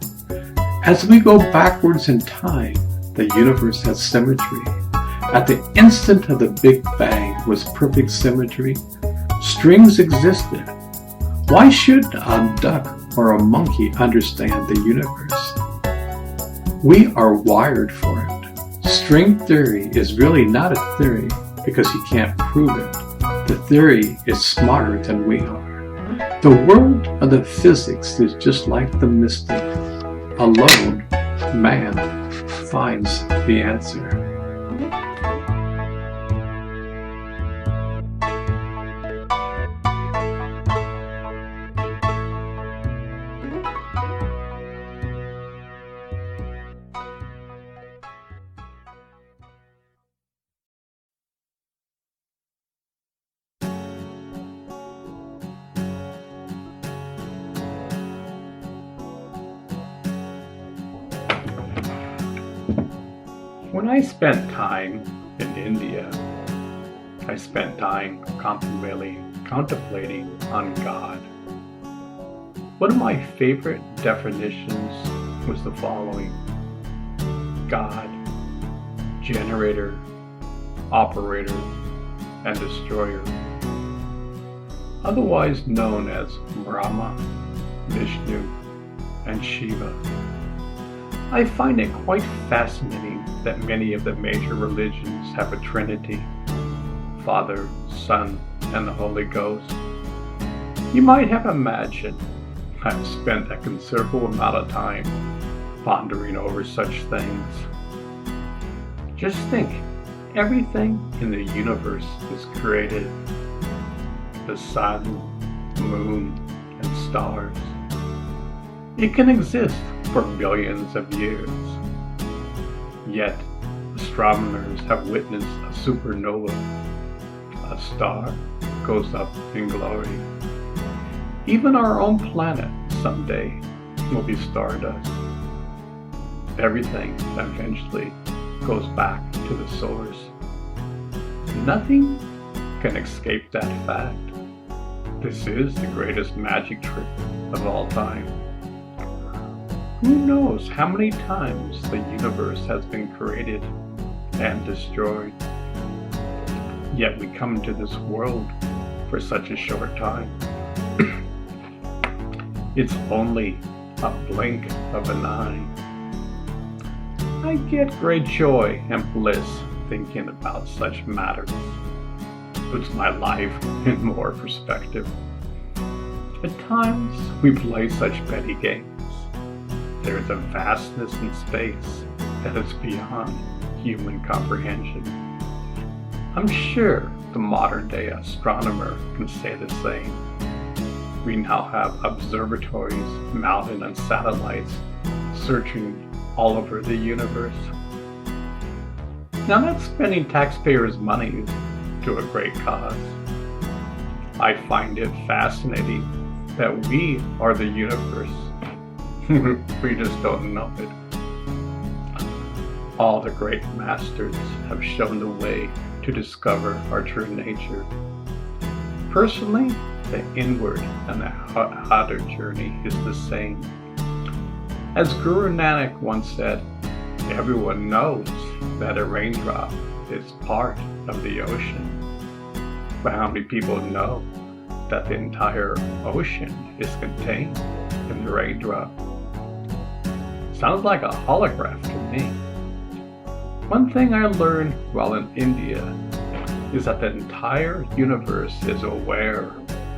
As we go backwards in time, the universe has symmetry. At the instant of the Big Bang was perfect symmetry. Strings existed. Why should a duck or a monkey understand the universe? We are wired for it. String theory is really not a theory because you can't prove it. The the theory is smarter than we are. The world of the physics is just like the mystic. Alone, man finds the answer. When I spent time in India, I spent time contemplating on God. One of my favorite definitions was the following: God, generator, operator, and destroyer, otherwise known as Brahma, Vishnu, and Shiva. I find it quite fascinating that many of the major religions have a trinity: Father, Son, and the Holy Ghost. You might have imagined I've spent a considerable amount of time pondering over such things. Just think, everything in the universe is created: the sun, moon, and stars. It can exist for millions of years. Yet, astronomers have witnessed a supernova. A star goes up in glory. Even our own planet someday will be stardust. Everything eventually goes back to the source. Nothing can escape that fact. This is the greatest magic trick of all time. Who knows how many times the universe has been created and destroyed? Yet we come into this world for such a short time. It's only a blink of an eye. I get great joy and bliss thinking about such matters. Puts my life in more perspective. At times we play such petty games. There is a vastness in space that is beyond human comprehension. I'm sure the modern day astronomer can say the same. We now have observatories mounted on satellites searching all over the universe. Now that's spending taxpayers' money to a great cause. I find it fascinating that we are the universe. We just don't know it. All the great masters have shown the way to discover our true nature. Personally, the inward and the outer journey is the same. As Guru Nanak once said, everyone knows that a raindrop is part of the ocean. But how many people know that the entire ocean is contained in the raindrop? Sounds like a holograph to me. One thing I learned while in India is that the entire universe is aware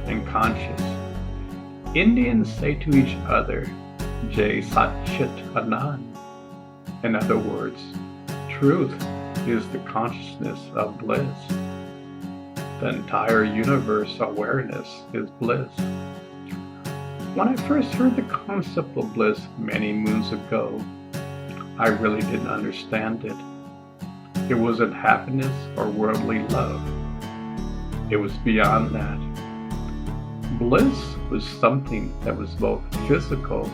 and conscious. Indians say to each other, Jai Sat Chit Anand. In other words, truth is the consciousness of bliss. The entire universe awareness is bliss. When I first heard the concept of bliss many moons ago, I really didn't understand it. It wasn't happiness or worldly love. It was beyond that. Bliss was something that was both physical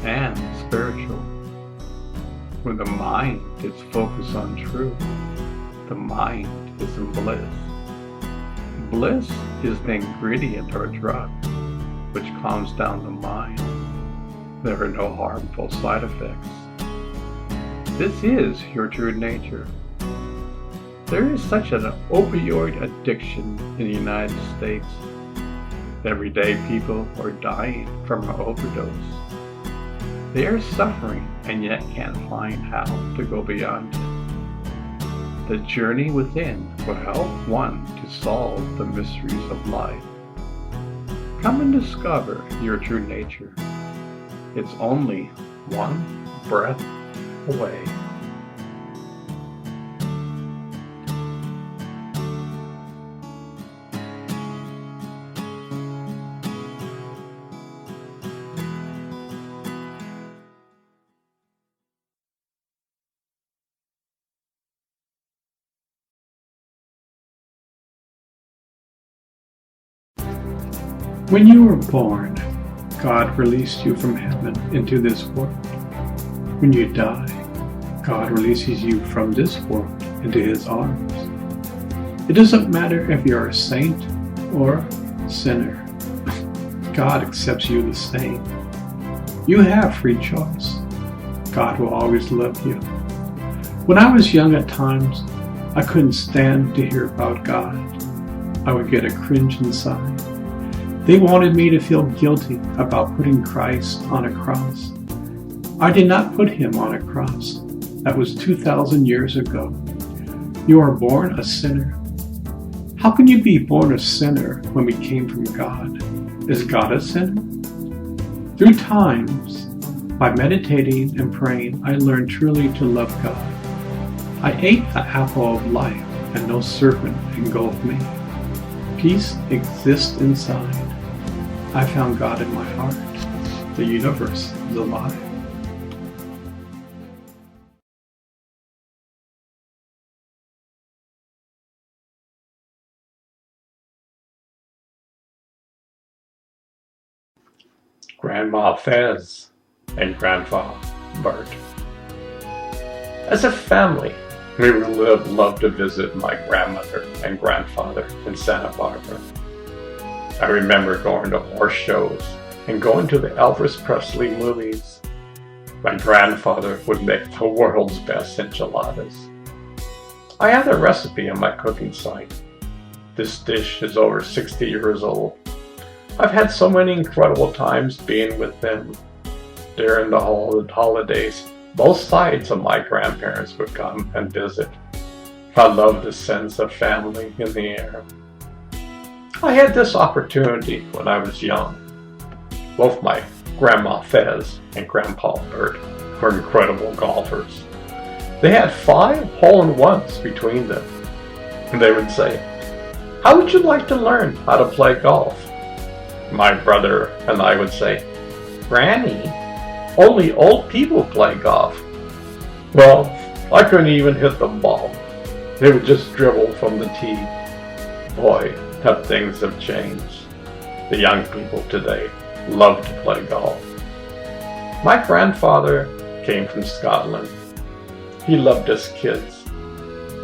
and spiritual. When the mind is focused on truth, the mind is in bliss. Bliss is the ingredient or drug which calms down the mind. There are no harmful side effects. This is your true nature. There is such an opioid addiction in the United States. Every day people are dying from an overdose. They are suffering and yet can't find how to go beyond it. The journey within will help one to solve the mysteries of life. Come and discover your true nature. It's only one breath away. When you were born, God released you from heaven into this world. When you die, God releases you from this world into His arms. It doesn't matter if you're a saint or a sinner. God accepts you the same. You have free choice. God will always love you. When I was young at times, I couldn't stand to hear about God. I would get a cringe inside. They wanted me to feel guilty about putting Christ on a cross. I did not put Him on a cross. That was 2,000 years ago. You are born a sinner. How can you be born a sinner when we came from God? Is God a sinner? Through times, by meditating and praying, I learned truly to love God. I ate the apple of life, and no serpent engulfed me. Peace exists inside. I found God in my heart. The universe is alive. Grandma Fez and Grandpa Bert. As a family, we would love to visit my grandmother and grandfather in Santa Barbara. I remember going to horse shows and going to the Elvis Presley movies. My grandfather would make the world's best enchiladas. I have the recipe on my cooking site. This dish is over 60 years old. I've had so many incredible times being with them. During the holidays, both sides of my grandparents would come and visit. I love the sense of family in the air. I had this opportunity when I was young. Both my Grandma Fez and Grandpa Bert were incredible golfers. They had 5 hole-in-ones between them. And they would say, "How would you like to learn how to play golf?" My brother and I would say, "Granny, only old people play golf." Well, I couldn't even hit the ball. They would just dribble from the tee. Boy, how things have changed. The young people today love to play golf. My grandfather came from Scotland. He loved us kids.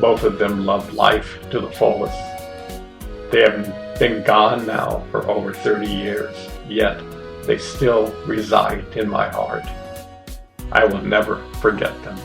Both of them loved life to the fullest. They have been gone now for over 30 years, yet they still reside in my heart. I will never forget them.